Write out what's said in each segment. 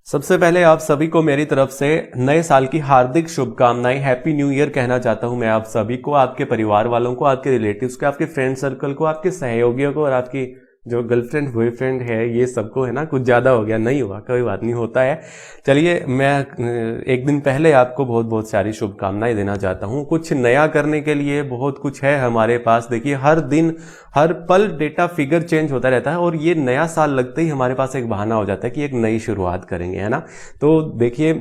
सबसे पहले आप सभी को मेरी तरफ से नए साल की हार्दिक शुभकामनाएं, हैप्पी न्यू ईयर कहना चाहता हूं मैं आप सभी को, आपके परिवार वालों को, आपके रिलेटिव्स को, आपके फ्रेंड सर्कल को, आपके सहयोगियों को और आपकी जो गर्लफ्रेंड बॉयफ्रेंड है ये सबको, है ना। कुछ ज़्यादा हो गया, नहीं हुआ, कोई बात नहीं, होता है। चलिए, मैं एक दिन पहले आपको बहुत बहुत सारी शुभकामनाएं देना चाहता हूं। कुछ नया करने के लिए बहुत कुछ है हमारे पास। देखिए, हर दिन हर पल डेटा फिगर चेंज होता रहता है और ये नया साल लगते ही हमारे पास एक बहाना हो जाता है कि एक नई शुरुआत करेंगे, है ना। तो देखिए,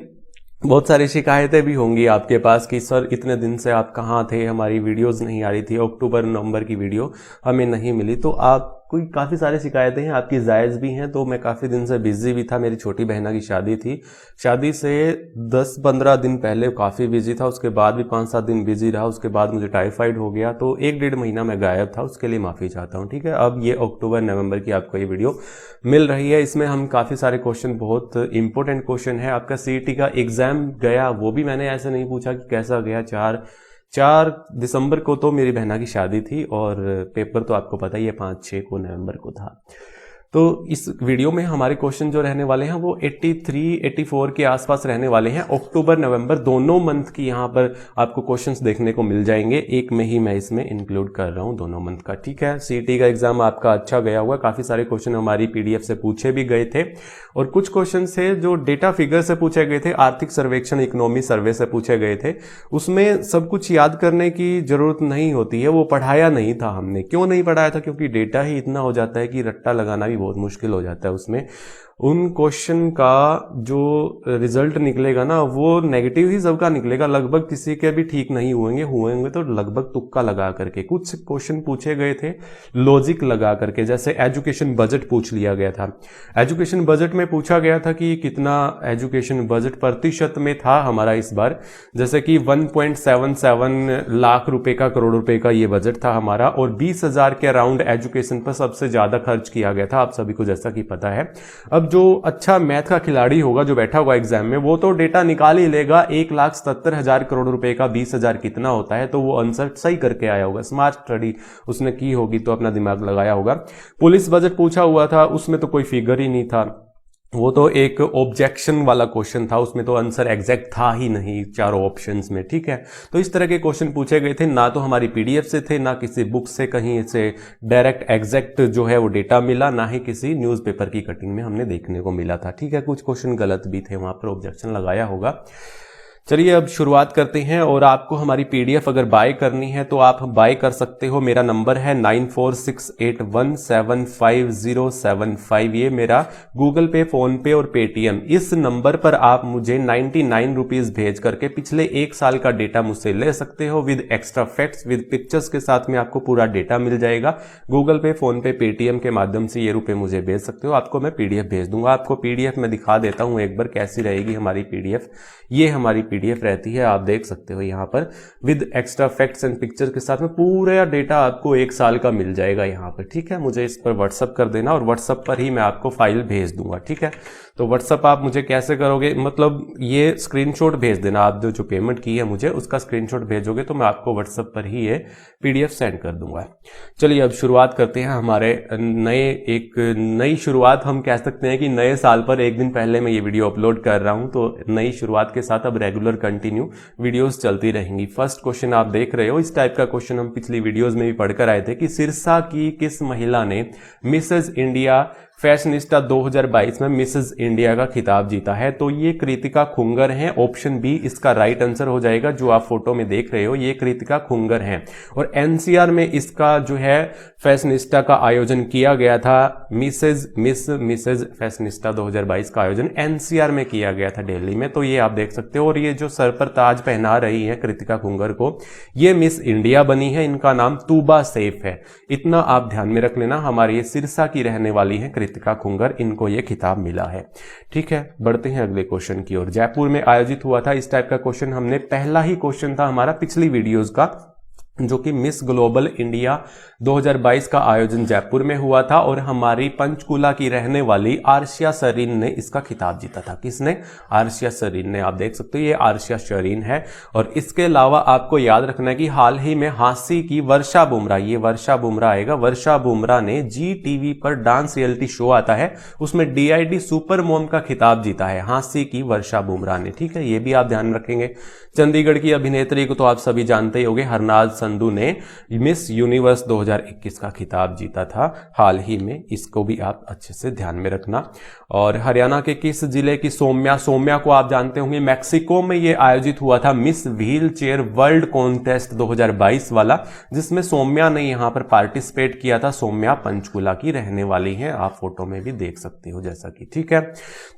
बहुत सारी शिकायतें भी होंगी आपके पास कि सर इतने दिन से आप कहाँ थे, हमारी वीडियोस नहीं आ रही थी, अक्टूबर नवंबर की वीडियो हमें नहीं मिली। तो आप कोई काफ़ी सारी शिकायतें हैं, आपकी जायज़ भी हैं। तो मैं काफ़ी दिन से बिजी भी था, मेरी छोटी बहना की शादी थी। शादी से 10-15 दिन पहले काफ़ी बिजी था, उसके बाद भी 5-7 दिन बिजी रहा, उसके बाद मुझे टाइफाइड हो गया, तो 1-1.5 महीना मैं गायब था। उसके लिए माफ़ी चाहता हूँ, ठीक है। अब ये अक्टूबर नवंबर की आपको ये वीडियो मिल रही है। इसमें हम काफ़ी सारे क्वेश्चन, बहुत इंपॉर्टेंट क्वेश्चन है। आपका सीईटी का एग्जाम गया, वो भी मैंने ऐसे नहीं पूछा कि कैसा गया। 4 दिसंबर को तो मेरी बहना की शादी थी और पेपर तो आपको पता ही है 5-6 को नवंबर को था। तो इस वीडियो में हमारे क्वेश्चन जो रहने वाले हैं वो 83-84 के आसपास रहने वाले हैं। अक्टूबर नवंबर दोनों मंथ की यहाँ पर आपको क्वेश्चंस देखने को मिल जाएंगे। एक में ही मैं इसमें इंक्लूड कर रहा हूँ दोनों मंथ का, ठीक है। सीईटी का एग्जाम आपका अच्छा गया हुआ, काफ़ी सारे क्वेश्चन हमारी पीडीएफ से पूछे भी गए थे और कुछ क्वेश्चन थे जो डेटा फिगर से पूछे गए थे, आर्थिक सर्वेक्षण, इकोनॉमी सर्वे से पूछे गए थे। उसमें सब कुछ याद करने की जरूरत नहीं होती है, वो पढ़ाया नहीं था हमने। क्यों नहीं पढ़ाया था? क्योंकि डेटा ही इतना हो जाता है कि रट्टा लगाना भी बहुत मुश्किल हो जाता है उसमें। उन क्वेश्चन का जो रिजल्ट निकलेगा ना, वो नेगेटिव ही सबका निकलेगा, लगभग किसी के भी ठीक नहीं हुएंगे तो लगभग तुक्का लगा करके। कुछ क्वेश्चन पूछे गए थे लॉजिक लगा करके, जैसे एजुकेशन बजट पूछ लिया गया था। एजुकेशन बजट में पूछा गया था कि कितना एजुकेशन बजट प्रतिशत में था हमारा इस बार, जैसे कि 1.77 लाख रुपए का, करोड़ रुपए का ये बजट था हमारा और 20,000 के अराउंड एजुकेशन पर सबसे ज्यादा खर्च किया गया था, आप सभी को जैसा कि पता है। अब जो अच्छा मैथ का खिलाड़ी होगा जो बैठा हुआ एग्जाम में, वो तो डेटा निकाल ही लेगा। 1,77,000 करोड़ रुपए का 20,000 कितना होता है, तो वो आंसर सही करके आया होगा। स्मार्ट स्टडी उसने की होगी तो अपना दिमाग लगाया होगा। पुलिस बजट पूछा हुआ था, उसमें तो कोई फिगर ही नहीं था, वो तो एक ऑब्जेक्शन वाला क्वेश्चन था, उसमें तो आंसर एग्जैक्ट था ही नहीं चारों ऑप्शंस में, ठीक है। तो इस तरह के क्वेश्चन पूछे गए थे, ना तो हमारी पीडीएफ से थे, ना किसी बुक से कहीं से डायरेक्ट एग्जैक्ट जो है वो डेटा मिला, ना ही किसी न्यूज़पेपर की कटिंग में हमने देखने को मिला था, ठीक है। कुछ क्वेश्चन गलत भी थे, वहां पर ऑब्जेक्शन लगाया होगा। चलिए अब शुरुआत करते हैं। और आपको हमारी पीडीएफ अगर बाय करनी है तो आप बाय कर सकते हो। मेरा नंबर है 9468175075। ये मेरा गूगल पे, फोन पे और पेटीएम, इस नंबर पर आप मुझे 99 रुपीज भेज करके पिछले 1 साल का डेटा मुझसे ले सकते हो, with extra facts, with pictures के साथ में आपको पूरा डेटा मिल जाएगा। गूगल पे, फोन पे, पेटीएम के माध्यम से ये रुपए मुझे भेज सकते हो, आपको मैं पीडीएफ भेज दूंगा। आपको पीडीएफ में दिखा देता हूं एक बार कैसी रहेगी हमारी पीडीएफ। ये हमारी पीडीएफ रहती है, आप देख सकते हो यहाँ पर, with extra facts and picture के साथ में पूरा डेटा आपको 1 साल का मिल जाएगा यहाँ पर, ठीक है। मुझे इस पर व्हाट्सअप कर देना और व्हाट्सअप पर ही मैं आपको फाइल भेज दूंगा, ठीक है। तो व्हाट्सअप आप मुझे कैसे करोगे, मतलब ये स्क्रीनशॉट भेज देना, आप जो पेमेंट की है मुझे उसका स्क्रीनशॉट भेजोगे तो मैं आपको व्हाट्सअप पर ही ये पीडीएफ सेंड कर दूंगा। चलिए अब शुरुआत करते हैं हमारे एक नई शुरुआत हम कह सकते हैं कि नए साल पर एक दिन पहले मैं ये वीडियो अपलोड कर रहा हूं, तो नई शुरुआत के साथ अब रेगुलर कंटिन्यू वीडियोस चलती रहेंगी। फर्स्ट क्वेश्चन आप देख रहे हो, इस टाइप का क्वेश्चन हम पिछली वीडियोस में भी पढ़कर आए थे कि सिरसा की किस महिला ने मिसेज इंडिया फैशनिस्टा 2022 में मिसेज इंडिया का खिताब जीता है? तो ये कृतिका खुंगर हैं। ऑप्शन बी इसका राइट आंसर हो जाएगा। जो आप फोटो में देख रहे हो ये कृतिका खुंगर हैं और एनसीआर में इसका जो है फैशनिस्टा का आयोजन किया गया था। मिसेज फैशनिस्टा 2022 का आयोजन एनसीआर में किया गया था, दिल्ली में। तो ये आप देख सकते हो। और ये जो सर पर ताज पहना रही है कृतिका खुंगर को, ये मिस इंडिया बनी है, इनका नाम तूबा सैफ है। इतना आप ध्यान में रख लेना। हमारी ये सिरसा की रहने वाली है कृतिका खुंगर, इनको ये खिताब मिला है, ठीक है। बढ़ते हैं अगले क्वेश्चन की ओर। जयपुर में आयोजित हुआ था इस टाइप का क्वेश्चन, हमने पहला ही क्वेश्चन था हमारा पिछली वीडियोस का, जो कि मिस ग्लोबल इंडिया 2022 का आयोजन जयपुर में हुआ था और हमारी पंचकुला की रहने वाली आर्शिया शरीन ने इसका खिताब जीता था। किसने? आर्शिया शरीन ने। आप देख सकते हो ये आर्शिया शरीन है। और इसके अलावा आपको याद रखना है कि हाल ही में हांसी की वर्षा बुमराह, ये वर्षा बुमराह आएगा, वर्षा बुमराह ने जी टीवी पर डांस रियलिटी शो आता है उसमें DID सुपर मॉम का खिताब जीता है, हांसी की वर्षा बुमराह ने। ठीक है, ये भी आप ध्यान रखेंगे। चंडीगढ़ की अभिनेत्री को तो आप सभी जानते ही होंगे, हरनाज संधू ने मिस यूनिवर्स 2021 का खिताब जीता था हाल ही में, इसको भी आप अच्छे से ध्यान में रखना। और हरियाणा के किस जिले की सौम्या, सौम्या को आप जानते होंगे, मैक्सिको में ये आयोजित हुआ था miss wheel chair world contest 2022 वाला, जिसमें सौम्या ने यहां पर पार्टिसिपेट किया था। सौम्या पंचकुला की रहने वाली है, आप फोटो में भी देख सकते हो जैसा कि। ठीक है,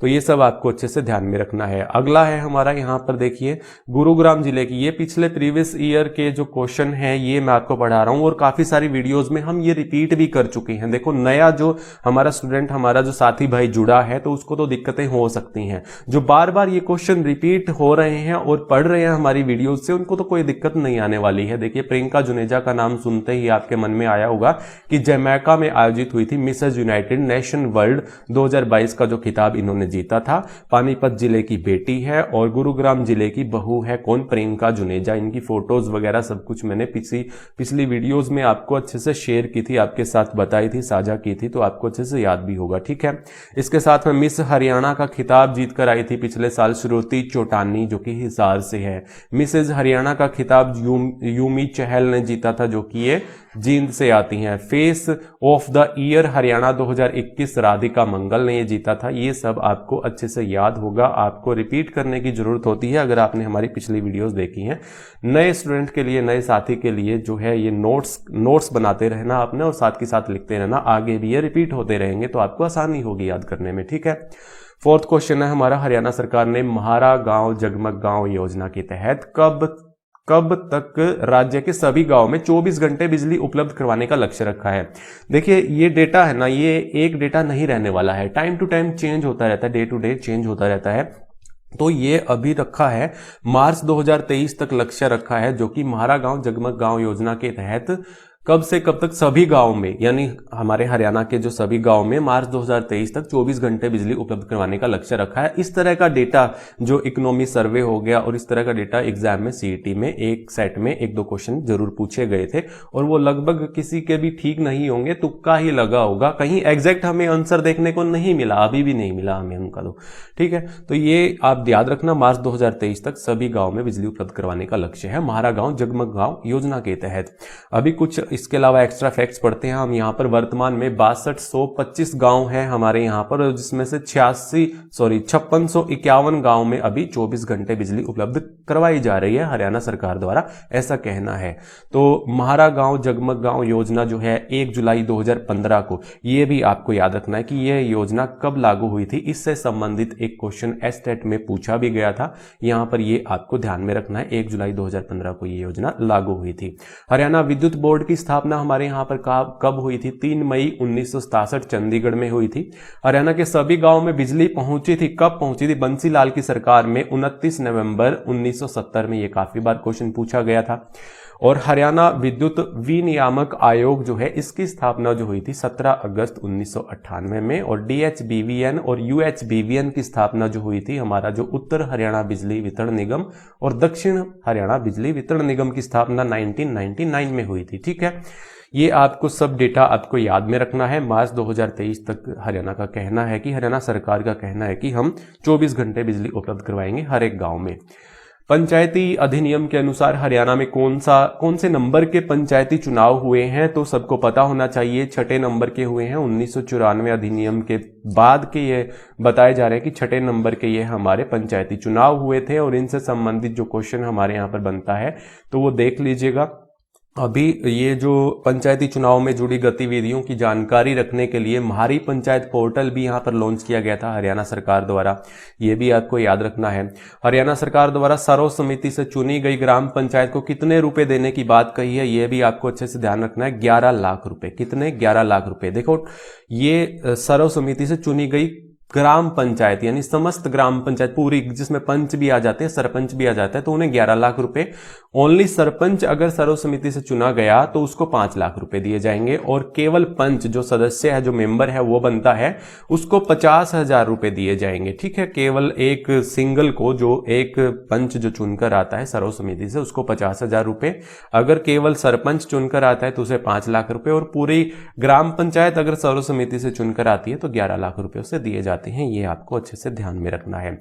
तो ये सब आपको अच्छे से ध्यान में रखना है। अगला है हमारा यहां पर देखिए गुरुग्राम जिले की, ये पिछले प्रीवियस ईयर के जो क्वेश्चन है ये मैं आपको पढ़ा रहा हूं और काफी सारी वीडियोस में हम ये रिपीट भी कर चुके हैं। देखो नया जो हमारा स्टूडेंट, हमारा जो साथी भाई जुड़ा है तो उसको तो दिक्कतें हो सकती हैं। जो बार बार ये क्वेश्चन रिपीट हो रहे हैं और पढ़ रहे हैं हमारी वीडियोस से, उनको तो कोई दिक्कत नहीं आने वाली है। देखिए प्रियंका जुनेजा का नाम सुनते ही आपके मन में आया होगा कि जमैका में आयोजित हुई थी मिसेज यूनाइटेड नेशन वर्ल्ड 2022 का जो खिताब इन्होंने जीता था। पानीपत जिले की बेटी है और गुरुग्राम जिले की बहू है। कौन? प्रियंका जुनेजा। इनकी फोटोज वगैरह सब कुछ मैंने पिछली वीडियोस में आपको अच्छे से शेयर की थी, आपके साथ बताई थी, साझा की थी, तो आपको अच्छे से याद भी होगा। ठीक है, इसके साथ में मिस हरियाणा का खिताब जीत कर आई थी पिछले साल श्रुति चौटानी, जो कि हिसार से है। मिसेज हरियाणा का खिताब यूमी चहल ने जीता था, जो कि ये जींद से आती हैं। Face of the year Haryana 2021 Radhika Mangal ने ये जीता था। ये सब आपको अच्छे से याद होगा, आपको रिपीट करने की जरूरत होती है अगर आपने हमारी पिछली वीडियोस देखी हैं। नए स्टूडेंट के लिए, नए साथी के लिए जो है ये नोट्स बनाते रहना आपने और साथ के साथ लिखते रहना, आगे भी ये रिपीट होते रहेंगे तो आपको आसानी होगी याद करने में। ठीक है, फोर्थ क्वेश्चन है हमारा, हरियाणा सरकार ने म्हारा गांव जगमग गांव योजना के तहत कब तक राज्य के सभी गांव में 24 घंटे बिजली उपलब्ध करवाने का लक्ष्य रखा है। देखिए ये डेटा है ना, ये एक डेटा नहीं रहने वाला है, टाइम टू टाइम चेंज होता रहता है, डे टू डे चेंज होता रहता है। तो ये अभी रखा है मार्च 2023 तक लक्ष्य रखा है, जो कि म्हारा गांव जगमग गांव योजना के तहत कब से कब तक सभी गांव में, यानी हमारे हरियाणा के जो सभी गांव में मार्च 2023 तक 24 घंटे बिजली उपलब्ध करवाने का लक्ष्य रखा है। इस तरह का डेटा जो इकोनॉमी सर्वे हो गया और इस तरह का डेटा एग्जाम में सीईटी में एक सेट में 1-2 क्वेश्चन जरूर पूछे गए थे और वो लगभग किसी के भी ठीक नहीं होंगे, तुक्का ही लगा होगा, कहीं एग्जैक्ट हमें आंसर देखने को नहीं मिला, अभी भी नहीं मिला हमें उनका। तो ठीक है, तो ये आप याद रखना, मार्च 2023 तक सभी गाँव में बिजली उपलब्ध करवाने का लक्ष्य है म्हारा गाँव जगमग गाँव योजना के तहत। अभी कुछ इसके अलावा एक्स्ट्रा फैक्ट्स पढ़ते हैं हम। यहाँ पर वर्तमान में 6225 गांव हैं हमारे यहाँ पर, जिसमें से 5651 गांव में अभी 24 घंटे बिजली उपलब्ध करवाई जा रही है हरियाणा सरकार द्वारा, ऐसा कहना है। तो म्हारा गांव जगमग गांव योजना जो है 1 जुलाई 2015 को, ये भी आपको याद रखना है कि यह योजना कब लागू हुई थी, इससे संबंधित एक क्वेश्चन एस्टेट में पूछा भी गया था। यहाँ पर ये आपको ध्यान में रखना है, 1 जुलाई 2015 को ये योजना लागू हुई थी। हरियाणा विद्युत बोर्ड की स्थापना हमारे यहां पर कब हुई थी? 3 मई 1967 चंडीगढ़ में हुई थी। हरियाणा के सभी गांव में बिजली पहुंची थी, कब पहुंची थी? बंसीलाल की सरकार में 29 नवंबर 1970 में। ये काफी बार क्वेश्चन पूछा गया था। और हरियाणा विद्युत विनियामक आयोग जो है, इसकी स्थापना जो हुई थी 17 अगस्त 1998 में। और DHBVN और UHBVN की स्थापना जो हुई थी, हमारा जो उत्तर हरियाणा बिजली वितरण निगम और दक्षिण हरियाणा बिजली वितरण निगम की स्थापना 1999 में हुई थी। ठीक है, ये आपको सब डेटा आपको याद में रखना है। मार्च 2023 तक हरियाणा का कहना है कि, हरियाणा सरकार का कहना है कि हम 24 घंटे बिजली उपलब्ध करवाएंगे हर एक गांव में। पंचायती अधिनियम के अनुसार हरियाणा में कौन से नंबर के पंचायती चुनाव हुए हैं? तो सबको पता होना चाहिए, 6 नंबर के हुए हैं। 1994 अधिनियम के बाद के ये बताए जा रहे हैं कि 6 नंबर के ये हमारे पंचायती चुनाव हुए थे। और इनसे संबंधित जो क्वेश्चन हमारे यहाँ पर बनता है तो वो देख लीजिएगा। अभी ये जो पंचायती चुनाव में जुड़ी गतिविधियों की जानकारी रखने के लिए म्हारी पंचायत पोर्टल भी यहाँ पर लॉन्च किया गया था हरियाणा सरकार द्वारा, ये भी आपको याद रखना है। हरियाणा सरकार द्वारा सर्वसम्मति से चुनी गई ग्राम पंचायत को कितने रुपए देने की बात कही है, ये भी आपको अच्छे से ध्यान रखना है। 11 लाख रुपए। कितने? 11 लाख रुपए। देखो ये सर्वसम्मति से चुनी गई ग्राम पंचायत यानी समस्त ग्राम पंचायत पूरी, जिसमें पंच भी आ जाते हैं, सरपंच भी आ जाता है, तो उन्हें 11 लाख रुपए। ओनली सरपंच अगर सर्व समिति से चुना गया तो उसको 5 लाख रुपए दिए जाएंगे, और केवल पंच जो सदस्य है, जो मेंबर है वो बनता है, उसको 50,000 रुपए दिए जाएंगे। ठीक है, केवल एक सिंगल को, जो एक पंच जो चुनकर आता है सर्व समिति से, उसको 50,000 रुपए। अगर केवल सरपंच चुनकर आता है तो उसे 5 लाख रुपए, और पूरी ग्राम पंचायत अगर सर्व समिति से चुनकर आती है तो 11 लाख रुपए उसे दिए जाते हैं। ये आपको अच्छे से ध्यान में रखना है।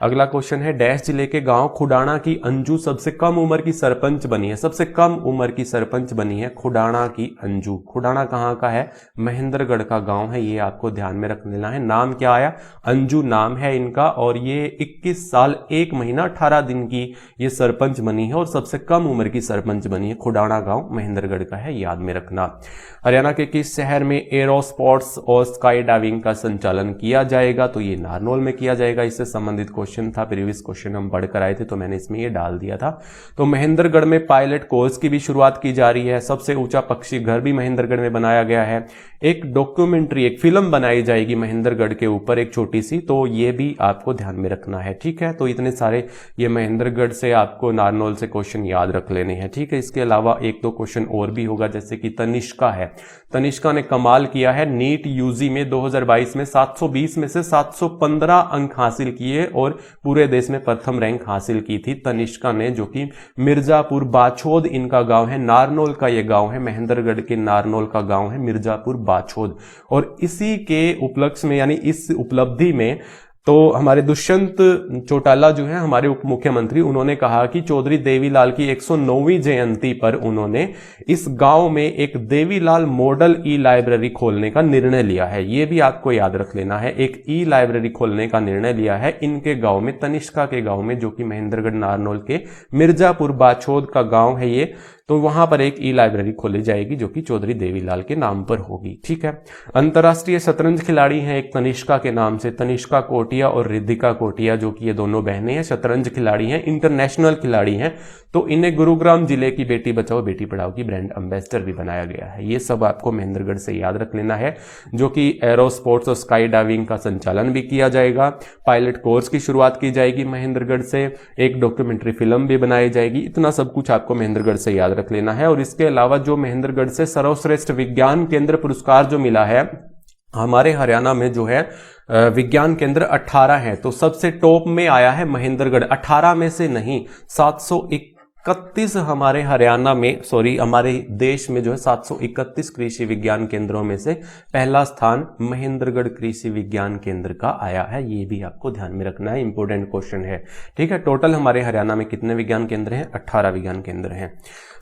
अगला क्वेश्चन है, डैश जिले के गांव खुडाना की अंजू सबसे कम उम्र की सरपंच बनी है। सबसे कम उम्र की सरपंच बनी है खुडाना की अंजू। खुडाना कहां का है? महेंद्रगढ़ का गांव है। ये आपको ध्यान में रख लेना है। नाम क्या आया? अंजू नाम है इनका, और ये 21 साल 1 महीना 18 दिन की ये सरपंच बनी है, और सबसे कम उम्र की सरपंच बनी है। खुडाना गांव महेंद्रगढ़ का है, याद में रखना। हरियाणा के किस शहर में एरो स्पोर्ट्स और स्काई डाइविंग का संचालन किया जाएगा? तो ये नारनौल में किया जाएगा। इससे संबंधित क्वेश्चन था, प्रीवियस क्वेश्चन हम पढ़कर आए थे, तो मैंने इसमें ये डाल दिया था। तो महेंद्रगढ़ में पायलट कोर्स की भी शुरुआत की जा रही है। सबसे ऊंचा पक्षी घर भी महेंद्रगढ़ में बनाया गया है। एक डॉक्यूमेंट्री, एक फिल्म बनाई जाएगी महेंद्रगढ़ के ऊपर, एक छोटी सी, तो ये भी आपको ध्यान में रखना है। ठीक है, तो इतने सारे ये महेंद्रगढ़ से आपको नारनौल से क्वेश्चन याद रख लेने हैं। ठीक है, इसके अलावा 1-2 क्वेश्चन और भी होगा, जैसे कि तनिष्का है। तनिष्का ने कमाल किया है, नीट यूजी में 2022 में 720 में से 715 अंक हासिल किए और पूरे देश में प्रथम रैंक हासिल की थी तनिष्का ने, जो कि मिर्जापुर बाछोद इनका गांव है। नारनौल का ये गांव है, महेंद्रगढ़ के नारनौल का गांव है मिर्जापुर बाछोद। और इसी के उपलक्ष्य में, यानी इस उपलब्धि में, तो हमारे दुष्यंत चौटाला जो है हमारे उप मुख्यमंत्री, उन्होंने कहा कि चौधरी देवीलाल की 109वीं जयंती पर उन्होंने इस गांव में एक देवीलाल मॉडल ई लाइब्रेरी खोलने का निर्णय लिया है। यह भी आपको याद रख लेना है, एक ई लाइब्रेरी खोलने का निर्णय लिया है इनके गांव में, तनिष्का के गांव में, जो कि महेंद्रगढ़ नारनौल के मिर्जापुर बाछोद का गांव है ये। तो वहां पर एक ई लाइब्रेरी खोली जाएगी जो कि चौधरी देवीलाल के नाम पर होगी। ठीक है, अंतरराष्ट्रीय शतरंज खिलाड़ी हैं एक तनिष्का के नाम से, तनिष्का कोटिया और रिद्धिका कोटिया, जो कि ये दोनों बहनें हैं, शतरंज खिलाड़ी हैं, इंटरनेशनल खिलाड़ी हैं। तो इन्हें गुरुग्राम जिले की बेटी बचाओ बेटी पढ़ाओ की ब्रांड एम्बेसडर भी बनाया गया है। ये सब आपको महेंद्रगढ़ से याद रख लेना है, जो कि एरो स्पोर्ट्स और स्काई डाइविंग का संचालन भी किया जाएगा। पायलट कोर्स की शुरुआत की जाएगी महेंद्रगढ़ से, एक डॉक्यूमेंट्री फिल्म भी बनाई जाएगी। इतना सब कुछ आपको महेंद्रगढ़ से याद रख लेना है। और इसके अलावा जो महेंद्रगढ़ से सर्वश्रेष्ठ विज्ञान केंद्र पुरस्कार जो मिला है, हमारे हरियाणा में जो है विज्ञान केंद्र 18 है, तो सबसे टॉप में आया है महेंद्रगढ़। 18 में से नहीं, 731 हमारे हरियाणा में, हमारे देश में जो है 731 कृषि विज्ञान केंद्रों में से पहला स्थान महेंद्रगढ़ कृषि विज्ञान केंद्र का आया है। ये भी आपको ध्यान में रखना है, इंपॉर्टेंट क्वेश्चन है। ठीक है, टोटल हमारे हरियाणा में कितने विज्ञान केंद्र हैं? 18 विज्ञान केंद्र हैं।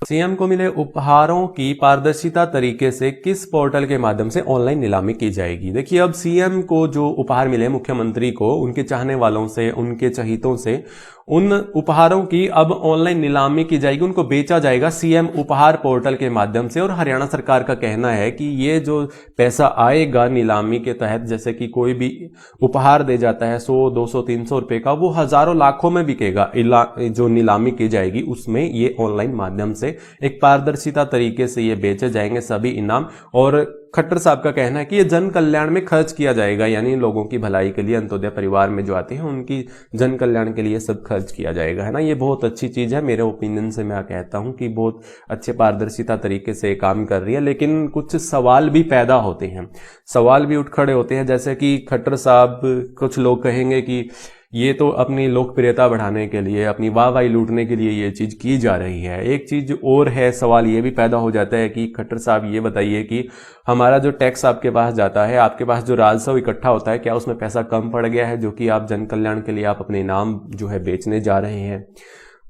सीएम को मिले उपहारों की पारदर्शिता तरीके से किस पोर्टल के माध्यम से ऑनलाइन नीलामी की जाएगी? देखिए, अब सीएम को जो उपहार मिले, मुख्यमंत्री को, उनके चाहने वालों से, उनके चहितों से, उन उपहारों की अब ऑनलाइन नीलामी की जाएगी, उनको बेचा जाएगा सीएम उपहार पोर्टल के माध्यम से। और हरियाणा सरकार का कहना है कि ये जो पैसा आएगा नीलामी के तहत, जैसे कि कोई भी उपहार दे जाता है 100, 200, 300 रुपए का, वो हजारों लाखों में बिकेगा। जो नीलामी की जाएगी उसमें ये ऑनलाइन माध्यम से एक पारदर्शिता तरीके से ये बेचे जाएंगे सभी इनाम। और खट्टर साहब का कहना है कि ये जन कल्याण में खर्च किया जाएगा, यानी लोगों की भलाई के लिए, अंत्योदय परिवार में जो आते हैं उनकी जन कल्याण के लिए सब खर्च किया जाएगा, है ना। ये बहुत अच्छी चीज है, मेरे ओपिनियन से मैं कहता हूं कि बहुत अच्छे पारदर्शिता तरीके से काम कर रही है। लेकिन कुछ सवाल भी पैदा होते हैं, सवाल भी उठ खड़े होते हैं, जैसे कि खट्टर साहब, कुछ लोग कहेंगे कि ये तो अपनी लोकप्रियता बढ़ाने के लिए, अपनी वाहवाही लूटने के लिए ये चीज की जा रही है। एक चीज और है, सवाल ये भी पैदा हो जाता है कि खट्टर साहब ये बताइए कि हमारा जो टैक्स आपके पास जाता है, आपके पास जो राजस्व इकट्ठा होता है, क्या उसमें पैसा कम पड़ गया है जो कि आप जन कल्याण के लिए आप अपने नाम जो है बेचने जा रहे हैं?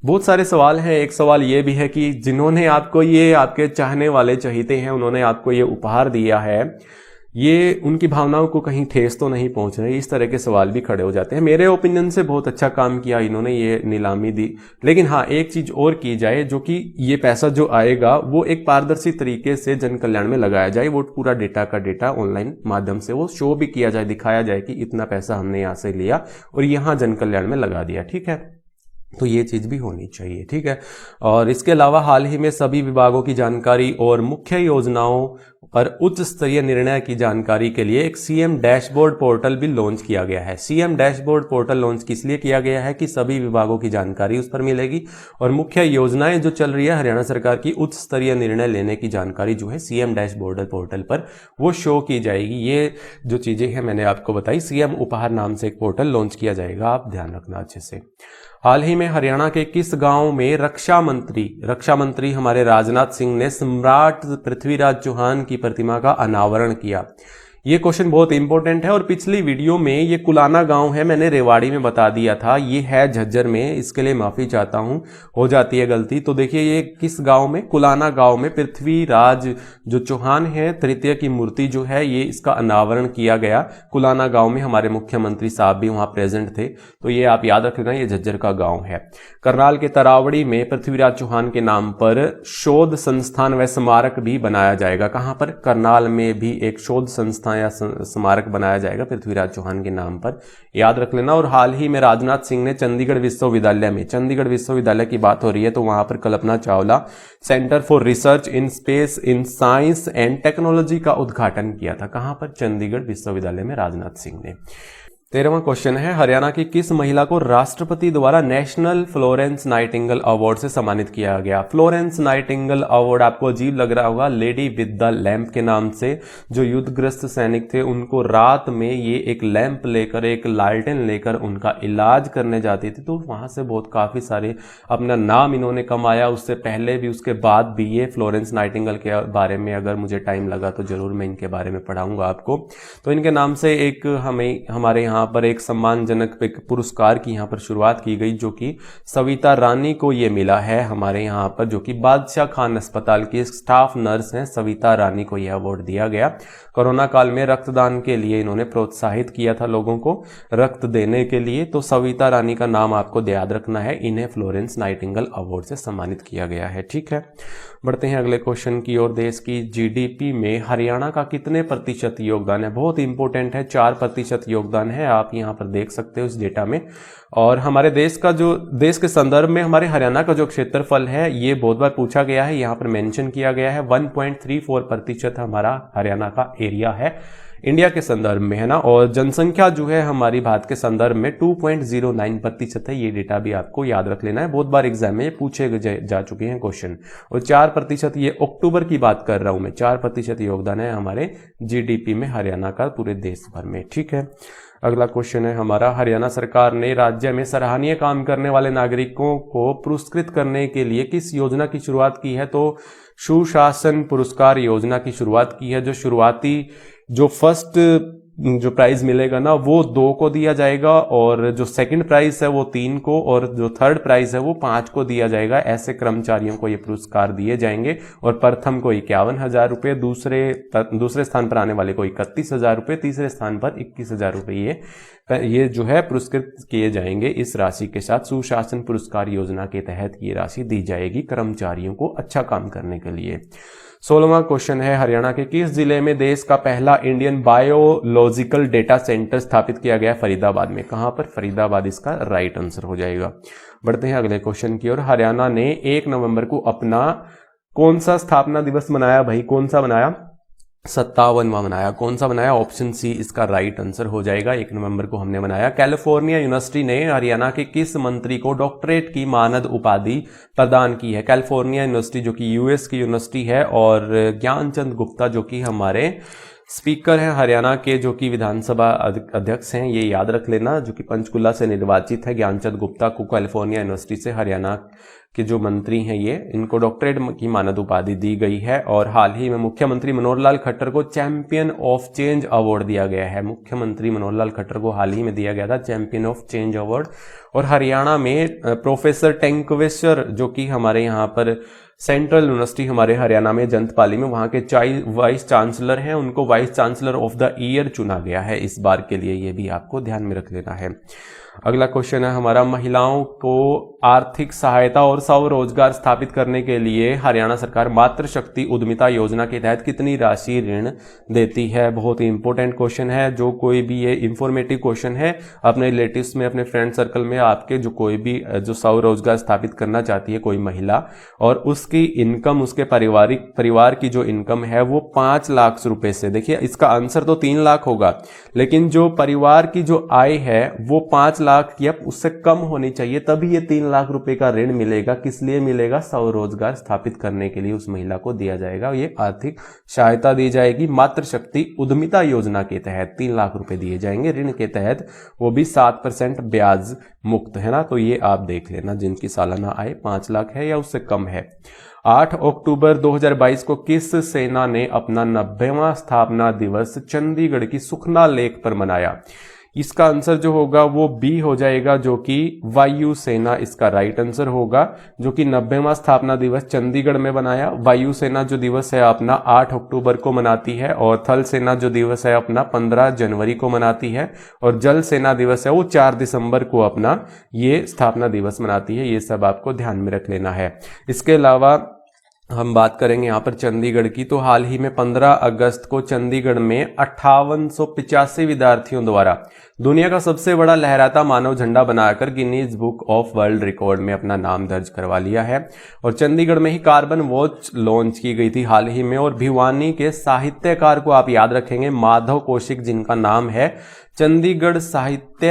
बहुत सारे सवाल हैं। एक सवाल ये भी है कि जिन्होंने आपको ये, आपके चाहने वाले चहीते हैं, उन्होंने आपको ये उपहार दिया है, ये उनकी भावनाओं को कहीं ठेस तो नहीं पहुंच रही? इस तरह के सवाल भी खड़े हो जाते हैं। मेरे ओपिनियन से बहुत अच्छा काम किया इन्होंने, ये नीलामी दी। लेकिन हाँ, एक चीज और की जाए, जो कि ये पैसा जो आएगा वो एक पारदर्शी तरीके से जन कल्याण में लगाया जाए। वो पूरा डेटा का डेटा ऑनलाइन माध्यम से वो शो भी किया जाए, दिखाया जाए कि इतना पैसा हमने यहाँ से लिया और यहाँ जन कल्याण में लगा दिया। ठीक है, तो ये चीज भी होनी चाहिए। ठीक है, और इसके अलावा हाल ही में सभी विभागों की जानकारी और मुख्य योजनाओं और उच्च स्तरीय निर्णय की जानकारी के लिए एक सीएम डैशबोर्ड पोर्टल भी लॉन्च किया गया है। सीएम डैशबोर्ड पोर्टल लॉन्च किस लिए किया गया है कि सभी विभागों की जानकारी उस पर मिलेगी और मुख्य योजनाएं जो चल रही है हरियाणा सरकार की, उच्च स्तरीय निर्णय लेने की जानकारी जो है सीएम डैशबोर्ड पोर्टल पर वो शो की जाएगी। ये जो चीजें हैं मैंने आपको बताई, सीएम उपहार नाम से एक पोर्टल लॉन्च किया जाएगा, आप ध्यान रखना अच्छे से। हाल ही में हरियाणा के किस गांव में रक्षा मंत्री हमारे राजनाथ सिंह ने सम्राट पृथ्वीराज चौहान की प्रतिमा का अनावरण किया? ये क्वेश्चन बहुत इंपॉर्टेंट है और पिछली वीडियो में ये कुलाना गांव है, मैंने रेवाड़ी में बता दिया था, ये है झज्जर में, इसके लिए माफी चाहता हूं, हो जाती है गलती। तो देखिए ये किस गांव में, कुलाना गांव में पृथ्वीराज जो चौहान है तृतीय की मूर्ति जो है ये इसका अनावरण किया गया कुलाना गांव में। हमारे मुख्यमंत्री साहब भी वहां प्रेजेंट थे, तो ये आप याद रखना, ये झज्जर का गांव है। करनाल के तरावड़ी में पृथ्वीराज चौहान के नाम पर शोध संस्थान व स्मारक भी बनाया जाएगा। कहां पर? करनाल में भी एक शोध संस्थान या स्मारक बनाया जाएगा पृथ्वीराज चौहान के नाम पर, याद रख लेना। और हाल ही में राजनाथ सिंह ने चंडीगढ़ विश्वविद्यालय की बात हो रही है तो वहां पर Kalpana Chawla centre for research in space in science and technology का उद्घाटन किया था। कहां पर? चंडीगढ़ विश्वविद्यालय में राजनाथ सिंह ने। 13वां क्वेश्चन है, हरियाणा की किस महिला को राष्ट्रपति द्वारा नेशनल फ्लोरेंस नाइटिंगेल अवार्ड से सम्मानित किया गया? फ्लोरेंस नाइटिंगेल अवार्ड आपको अजीब लग रहा होगा, लेडी विद द लैंप के नाम से जो युद्धग्रस्त सैनिक थे उनको रात में ये एक लैंप लेकर, एक लालटेन लेकर उनका इलाज करने जाती थी, तो वहां से बहुत काफी सारे अपना नाम इन्होंने कमाया। उससे पहले भी उसके बाद भी ये फ्लोरेंस नाइटिंगेल के बारे में अगर मुझे टाइम लगा तो जरूर मैं इनके बारे में पढ़ाऊंगा आपको। तो इनके नाम से एक हमारे यहाँ पर एक सम्मानजनक एक पुरस्कार की यहाँ पर शुरुआत की गई जो कि सविता रानी को ये मिला है हमारे यहाँ पर, जो कि बादशाह खान अस्पताल की स्टाफ नर्स हैं, सविता रानी को यह अवार्ड दिया गया। कोरोना काल में रक्तदान के लिए इन्होंने प्रोत्साहित किया था लोगों को रक्त देने के लिए, तो सविता रानी का नाम आपको याद रखना है, इन्हें फ्लोरेंस नाइटिंगेल अवार्ड से सम्मानित किया गया है। ठीक है, बढ़ते हैं अगले क्वेश्चन की ओर। देश की जीडीपी में हरियाणा का कितने प्रतिशत योगदान है? बहुत इंपॉर्टेंट है, 4% योगदान है, आप यहाँ पर देख सकते हो इस डेटा में। और हमारे देश के संदर्भ में हमारे हरियाणा का जो क्षेत्रफल है ये बहुत बार पूछा गया है, यहाँ पर मेंशन किया गया है, 1.34% हमारा हरियाणा का एरिया है इंडिया के संदर्भ में, है ना। और जनसंख्या जो है हमारी भारत के संदर्भ में 2.09% है, ये डेटा भी आपको याद रख लेना है, बहुत बार एग्जाम में ये पूछे जा चुके हैं क्वेश्चन। और 4%, ये अक्टूबर की बात कर रहा हूं मैं, 4% योगदान है हमारे जीडीपी में हरियाणा का पूरे देश भर में। ठीक है, अगला क्वेश्चन है हमारा, हरियाणा सरकार ने राज्य में सराहनीय काम करने वाले नागरिकों को पुरस्कृत करने के लिए किस योजना की शुरुआत की है? तो सुशासन पुरस्कार योजना की शुरुआत की है। जो फर्स्ट जो प्राइज मिलेगा ना वो 2 को दिया जाएगा, और जो सेकंड प्राइज है वो 3 को, और जो थर्ड प्राइज है वो 5 को दिया जाएगा। ऐसे कर्मचारियों को ये पुरस्कार दिए जाएंगे। और प्रथम को 51,000 रुपये, दूसरे स्थान पर आने वाले को 31,000 रुपये, तीसरे स्थान पर 21,000 रुपये ये जो है पुरस्कृत किए जाएंगे। इस राशि के साथ सुशासन पुरस्कार योजना के तहत ये राशि दी जाएगी कर्मचारियों को अच्छा काम करने के लिए। 16वां क्वेश्चन है, हरियाणा के किस जिले में देश का पहला इंडियन बायोलॉजिकल डेटा सेंटर स्थापित किया गया? फरीदाबाद में। कहां पर? फरीदाबाद इसका राइट आंसर हो जाएगा। बढ़ते हैं अगले क्वेश्चन की ओर। हरियाणा ने 1 नवंबर को अपना कौन सा स्थापना दिवस मनाया भाई? कौन सा मनाया? 57वां मनाया। कौन सा बनाया? ऑप्शन सी इसका राइट आंसर हो जाएगा। 1 नवंबर को हमने मनाया। कैलिफोर्निया यूनिवर्सिटी ने हरियाणा के किस मंत्री को डॉक्टरेट की मानद उपाधि प्रदान की है? कैलिफोर्निया यूनिवर्सिटी जो कि यूएस की यूनिवर्सिटी है, और ज्ञानचंद गुप्ता जो कि हमारे स्पीकर हैं हरियाणा के, जो कि विधानसभा अध्यक्ष हैं, ये याद रख लेना, जो कि पंचकुला से निर्वाचित है। ज्ञानचंद गुप्ता को कैलिफोर्निया यूनिवर्सिटी से हरियाणा के जो मंत्री हैं ये, इनको डॉक्टरेट की मानद उपाधि दी गई है। और हाल ही में मुख्यमंत्री मनोहर लाल खट्टर को चैंपियन ऑफ चेंज अवार्ड दिया गया है। मुख्यमंत्री मनोहर लाल खट्टर को हाल ही में दिया गया था चैंपियन ऑफ चेंज अवार्ड। और हरियाणा में प्रोफेसर टेंकवेश्वर जो कि हमारे यहाँ पर सेंट्रल यूनिवर्सिटी हमारे हरियाणा में जंतपाली में, वहां के वाइस चांसलर हैं, उनको vice chancellor of the year चुना गया है इस बार के लिए, ये भी आपको ध्यान में रख लेना है। अगला क्वेश्चन है हमारा, महिलाओं को आर्थिक सहायता और स्वरोजगार स्थापित करने के लिए हरियाणा सरकार मातृशक्ति उद्यमिता योजना के तहत कितनी राशि ऋण देती है। बहुत ही इंपॉर्टेंट क्वेश्चन है। जो कोई भी ये इंफॉर्मेटिव क्वेश्चन है, अपने रिलेटिव्स में, अपने फ्रेंड सर्कल में आपके जो कोई भी जो स्वरोजगार स्थापित करना चाहती है कोई महिला, और उसकी इनकम, उसके परिवार की जो इनकम है वो 5 लाख रुपए से, देखिए इसका आंसर तो 3 लाख होगा, लेकिन जो परिवार की जो आय है वो 5 लाख या उससे कम होनी चाहिए, तभी ये 3 लाख रुपए का ऋण मिलेगा। किस लिए मिलेगा? स्वरोजगार स्थापित करने के लिए उस महिला को दिया जाएगा, ये आर्थिक सहायता दी जाएगी मातृशक्ति उद्यमिता योजना के तहत। 3 लाख रुपए दिए जाएंगे ऋण के तहत, वो भी 7% ब्याज मुक्त, है ना। तो ये आप देख लेना, जिनकी सालाना आय 5 लाख है या उससे कम है। 8 अक्टूबर 2022 को किस सेना ने अपना 90वां स्थापना दिवस चंडीगढ़ की सुखना लेक पर मनाया? इसका आंसर जो होगा वो बी हो जाएगा, जो कि वायु सेना इसका राइट आंसर होगा, जो कि 90वां स्थापना दिवस चंडीगढ़ में बनाया। वायु सेना जो दिवस है अपना 8 अक्टूबर को मनाती है, और थल सेना जो दिवस है अपना 15 जनवरी को मनाती है, और जल सेना दिवस है वो 4 दिसंबर को अपना ये स्थापना दिवस मनाती है। ये सब आपको ध्यान में रख लेना है। इसके अलावा हम बात करेंगे यहाँ पर चंडीगढ़ की, तो हाल ही में 15 अगस्त को चंडीगढ़ में 5885 विद्यार्थियों द्वारा दुनिया का सबसे बड़ा लहराता मानव झंडा बनाकर Guinness book of world record में अपना नाम दर्ज करवा लिया है। और चंडीगढ़ में ही कार्बन वॉच लॉन्च की गई थी हाल ही में। और भिवानी के साहित्यकार को आप याद रखेंगे, माधव कौशिक, जिनका नाम है चंडीगढ़ साहित्य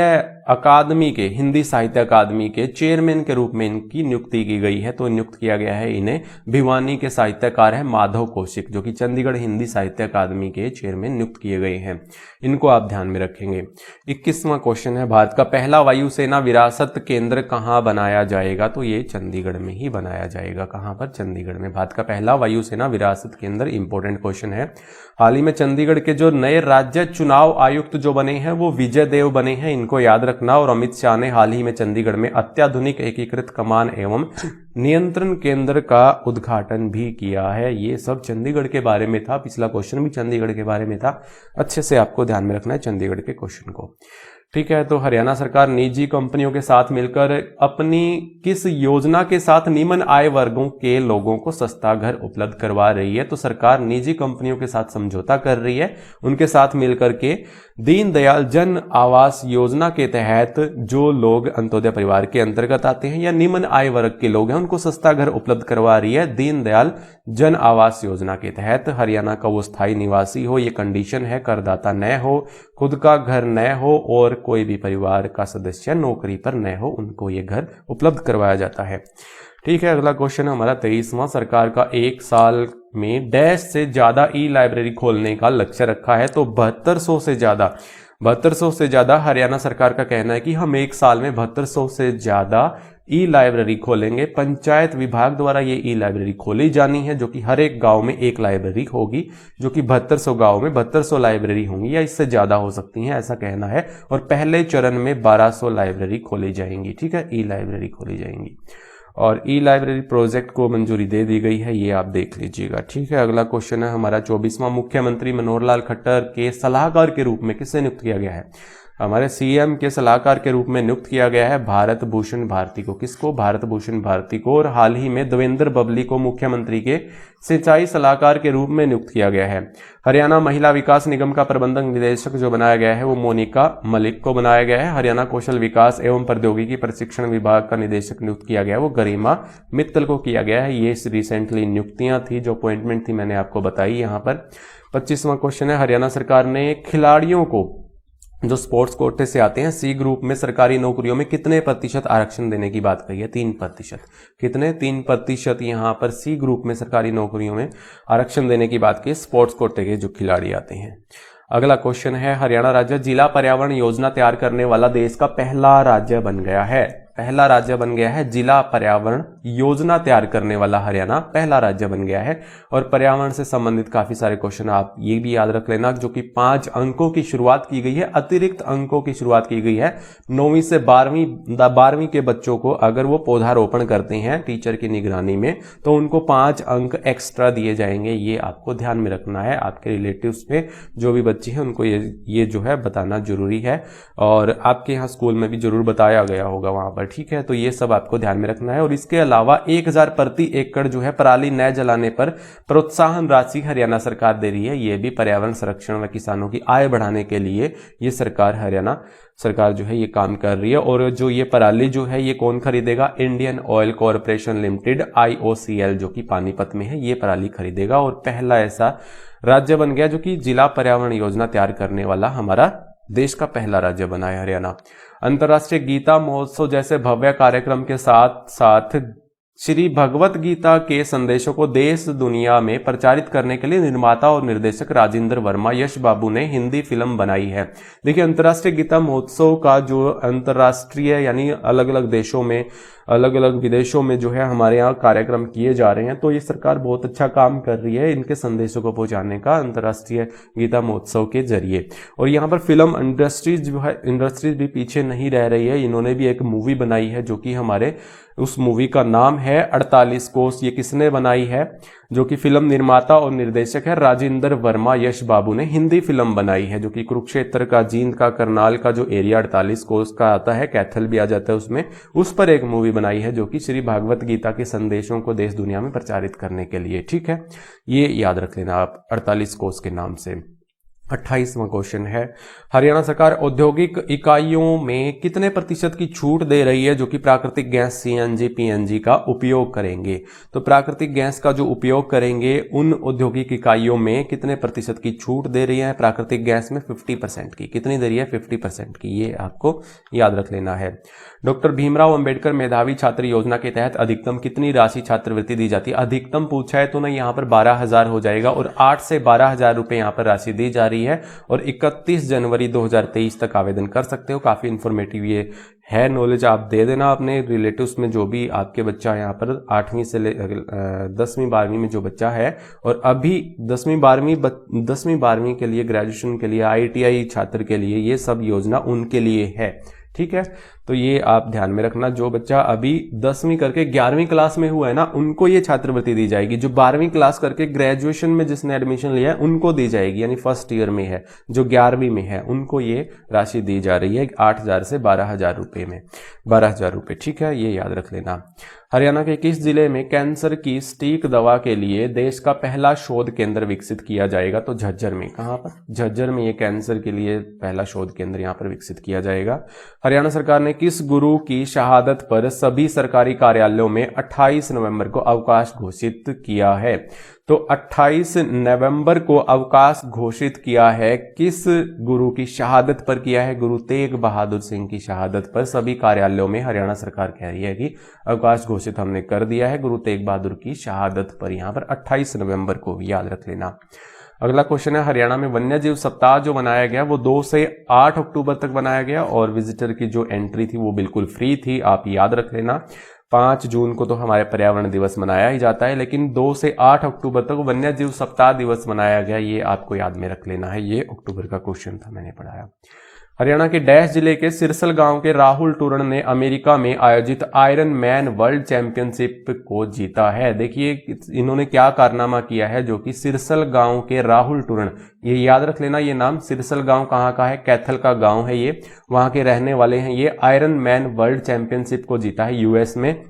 अकादमी के, हिंदी साहित्य अकादमी के चेयरमैन के रूप में इनकी नियुक्ति की गई है। तो नियुक्त किया गया है इन्हें, भिवानी के साहित्यकार है माधव कौशिक, जो कि चंडीगढ़ हिंदी साहित्य अकादमी के चेयरमैन नियुक्त किए गए हैं। इनको आप ध्यान में रखेंगे। 21वां क्वेश्चन है, भारत का पहला वायुसेना विरासत केंद्र कहाँ बनाया जाएगा? तो ये चंडीगढ़ में ही बनाया जाएगा। कहाँ पर? चंडीगढ़ में भारत का पहला वायुसेना विरासत केंद्र। इंपॉर्टेंट क्वेश्चन है। हाल ही में चंडीगढ़ के जो नए राज्य चुनाव आयुक्त जो बने हैं वो विजय देव बने हैं, इनको याद रखना। और अमित शाह ने हाल ही में चंडीगढ़ में अत्याधुनिक एकीकृत कमान एवं नियंत्रण केंद्र का उद्घाटन भी किया है। ये सब चंडीगढ़ के बारे में था। पिछला क्वेश्चन भी चंडीगढ़ के बारे में था। अच्छे से आपको ध्यान में रखना है चंडीगढ़ के क्वेश्चन को। ठीक है, तो हरियाणा सरकार निजी कंपनियों के साथ मिलकर अपनी किस योजना के साथ निम्न आय वर्गों के लोगों को सस्ता घर उपलब्ध करवा रही है? तो सरकार निजी कंपनियों के साथ समझौता कर रही है, उनके साथ मिलकर के दीनदयाल जन आवास योजना के तहत जो लोग अंत्योदय परिवार के अंतर्गत आते हैं या निम्न आय वर्ग के लोग हैं, उनको सस्ता घर उपलब्ध करवा रही है दीनदयाल जन आवास योजना के तहत। हरियाणा का वो स्थायी निवासी हो, ये कंडीशन है, करदाता न हो, खुद का घर न हो और कोई भी परिवार का सदस्य नौकरी पर न हो, उनको ये घर उपलब्ध करवाया जाता है। ठीक है, अगला क्वेश्चन हमारा 23वां, सरकार का 1 साल में डैश से ज्यादा ई लाइब्रेरी खोलने का लक्ष्य रखा है। तो 7200 से ज्यादा हरियाणा सरकार का कहना है कि हम 1 साल में 7200 से ज्यादा ई लाइब्रेरी खोलेंगे। पंचायत विभाग द्वारा ये ई लाइब्रेरी खोली जानी है, जो कि हर एक गांव में एक लाइब्रेरी होगी, जो कि 7200 गांव में 7200 लाइब्रेरी होंगी या इससे ज्यादा हो सकती हैं, ऐसा कहना है। और पहले चरण में 1200 लाइब्रेरी खोली जाएंगी। ठीक है, ई लाइब्रेरी खोली जाएंगी और ई लाइब्रेरी प्रोजेक्ट को मंजूरी दे दी गई है, ये आप देख लीजिएगा। ठीक है, अगला क्वेश्चन है हमारा 24वां, मुख्यमंत्री मनोहर लाल खट्टर के सलाहकार के रूप में किसे नियुक्त किया गया है? हमारे सीएम के सलाहकार के रूप में नियुक्त किया गया है भारत भूषण भारती को। किसको? भारत भूषण भारती को। और हाल ही में देवेंद्र बबली को मुख्यमंत्री के सिंचाई सलाहकार के रूप में नियुक्त किया गया है। हरियाणा महिला विकास निगम का प्रबंधक निदेशक जो बनाया गया है वो मोनिका मलिक को बनाया गया है। हरियाणा कौशल विकास एवं प्रौद्योगिकी प्रशिक्षण विभाग का निदेशक नियुक्त किया गया है वो गरिमा मित्तल को किया गया है। ये रिसेंटली नियुक्तियां थी, जो अपॉइंटमेंट थी मैंने आपको बताई यहाँ पर। 25वां क्वेश्चन है, हरियाणा सरकार ने खिलाड़ियों को जो स्पोर्ट्स कोटे से आते हैं सी ग्रुप में सरकारी नौकरियों में कितने प्रतिशत आरक्षण देने की बात कही है? 3%। कितने? 3% यहाँ पर सी ग्रुप में सरकारी नौकरियों में आरक्षण देने की बात की, स्पोर्ट्स कोटे के जो खिलाड़ी आते हैं। अगला क्वेश्चन है, हरियाणा राज्य जिला पर्यावरण योजना तैयार करने वाला देश का पहला राज्य बन गया है। पहला राज्य बन गया है। जिला पर्यावरण योजना तैयार करने वाला हरियाणा पहला राज्य बन गया है। और पर्यावरण से संबंधित काफी सारे क्वेश्चन आप ये भी याद रख लेना, जो कि 5 अंकों की शुरुआत की गई है, अतिरिक्त अंकों की शुरुआत की गई है 9वीं से 12वीं के बच्चों को। अगर वो पौधारोपण करते हैं टीचर की निगरानी में तो उनको 5 अंक एक्स्ट्रा दिए जाएंगे। ये आपको ध्यान में रखना है। आपके रिलेटिव्स में जो भी बच्चे हैं उनको ये जो है बताना जरूरी है, और आपके यहाँ स्कूल में भी जरूर बताया गया होगा वहां पर, ठीक है। तो ये सब आपको ध्यान में रखना है। और इसके अलावा 1000 प्रति एकड़ जो है पराली न जलाने पर प्रोत्साहन राशि हरियाणा सरकार दे रही है। ये भी पर्यावरण संरक्षण व किसानों की आय बढ़ाने के लिए ये सरकार, हरियाणा सरकार जो है ये काम कर रही है। और जो ये पराली जो है ये कौन खरीदेगा? Indian oil corporation limited IOCL, जो कि पानीपत में है, ये पराली खरीदेगा। और पहला ऐसा राज्य बन गया जो कि जिला पर्यावरण योजना तैयार करने वाला हमारा देश का पहला राज्य बना है हरियाणा। अंतर्राष्ट्रीय गीता महोत्सव जैसे भव्य कार्यक्रम के साथ साथ श्री भगवत गीता के संदेशों को देश दुनिया में प्रचारित करने के लिए निर्माता और निर्देशक राजेंद्र वर्मा यश बाबू ने हिंदी फिल्म बनाई है। देखिए, अंतर्राष्ट्रीय गीता महोत्सव का जो अंतर्राष्ट्रीय यानी अलग अलग देशों में, अलग अलग विदेशों में जो है हमारे यहाँ कार्यक्रम किए जा रहे हैं, तो ये सरकार बहुत अच्छा काम कर रही है इनके संदेशों को पहुंचाने का अंतर्राष्ट्रीय गीता महोत्सव के जरिए। और यहाँ पर फिल्म इंडस्ट्रीज जो है, इंडस्ट्रीज भी पीछे नहीं रह रही है। इन्होंने भी एक मूवी बनाई है जो कि हमारे, उस मूवी का नाम है 48 कोस। ये किसने बनाई है? जो कि फिल्म निर्माता और निर्देशक है राजेंद्र वर्मा यश बाबू ने हिंदी फिल्म बनाई है, जो कि कुरुक्षेत्र का, जींद का, करनाल का जो एरिया 48 कोस का आता है, कैथल भी आ जाता है उसमें, उस पर एक मूवी बनाई है जो कि श्री भागवत गीता के संदेशों को देश दुनिया में प्रचारित करने के लिए, ठीक है। ये याद रख लेना आप 48 कोस के नाम से। 28वां क्वेश्चन है, हरियाणा सरकार औद्योगिक इकाइयों में कितने प्रतिशत की छूट दे रही है जो कि प्राकृतिक गैस CNG PNG का उपयोग करेंगे? तो प्राकृतिक गैस का जो उपयोग करेंगे उन औद्योगिक इकाइयों में कितने प्रतिशत की छूट दे रही है? प्राकृतिक गैस में 50% की। कितनी दे रही है? 50% की। ये आपको याद रख लेना है। डॉक्टर भीमराव अंबेडकर मेधावी छात्र योजना के तहत अधिकतम कितनी राशि छात्रवृत्ति दी जाती है? अधिकतम पूछा है तो ना, यहाँ पर 12,000 हो जाएगा, और 8 से 12,000 रुपए यहाँ पर राशि दी जा रही है। और 31 जनवरी 2023 तक आवेदन कर सकते हो। काफी इंफॉर्मेटिव ये है नॉलेज, आप दे देना अपने रिलेटिव्स में जो भी आपके बच्चा यहाँ पर 8वीं से 10वीं 12वीं में जो बच्चा है, और अभी 10वीं 12वीं के लिए, ग्रेजुएशन के लिए, ITI छात्र के लिए ये सब योजना उनके लिए है, ठीक है। तो ये आप ध्यान में रखना, जो बच्चा अभी 10वीं करके 11वीं क्लास में हुआ है ना, उनको ये छात्रवृत्ति दी जाएगी। जो 12वीं क्लास करके ग्रेजुएशन में जिसने एडमिशन लिया है उनको दी जाएगी, यानी फर्स्ट ईयर में है, जो 11वीं में है उनको ये राशि दी जा रही है 8,000 से 12,000 रुपए में, 12,000 रुपए, ठीक है। ये याद रख लेना। हरियाणा के किस जिले में कैंसर की सटीक दवा के लिए देश का पहला शोध केंद्र विकसित किया जाएगा? तो झज्जर में। कहां पर? झज्जर में ये कैंसर के लिए पहला शोध केंद्र यहाँ पर विकसित किया जाएगा। हरियाणा सरकार ने किस गुरु की शहादत पर सभी सरकारी कार्यालयों में 28 नवंबर को अवकाश घोषित किया है? तो 28 नवंबर को अवकाश घोषित किया है किस गुरु की शहादत पर किया है? गुरु तेग बहादुर सिंह की शहादत पर सभी कार्यालयों में हरियाणा सरकार कह रही है कि अवकाश घोषित हमने कर दिया है गुरु तेग बहादुर की शहादत पर, यहाँ पर 28 नवंबर को, याद रख लेना। अगला क्वेश्चन है, हरियाणा में वन्य जीव सप्ताह जो मनाया गया वो 2 से 8 अक्टूबर तक बनाया गया, और विजिटर की जो एंट्री थी वो बिल्कुल फ्री थी, आप याद रख लेना। 5 जून को तो हमारे पर्यावरण दिवस मनाया ही जाता है, लेकिन 2 से 8 अक्टूबर तक वन्य जीव सप्ताह दिवस मनाया गया, ये आपको याद में रख लेना है। ये अक्टूबर का क्वेश्चन था, मैंने पढ़ाया। हरियाणा के डैश जिले के सिरसल गांव के राहुल टूरण ने अमेरिका में आयोजित आयरन मैन वर्ल्ड चैंपियनशिप को जीता है। देखिए इन्होंने क्या कारनामा किया है, जो कि सिरसल गांव के राहुल टूरण, ये याद रख लेना ये नाम। सिरसल गांव कहाँ का है? कैथल का गांव है ये, वहां के रहने वाले हैं। ये आयरन मैन वर्ल्ड चैंपियनशिप को जीता है US में।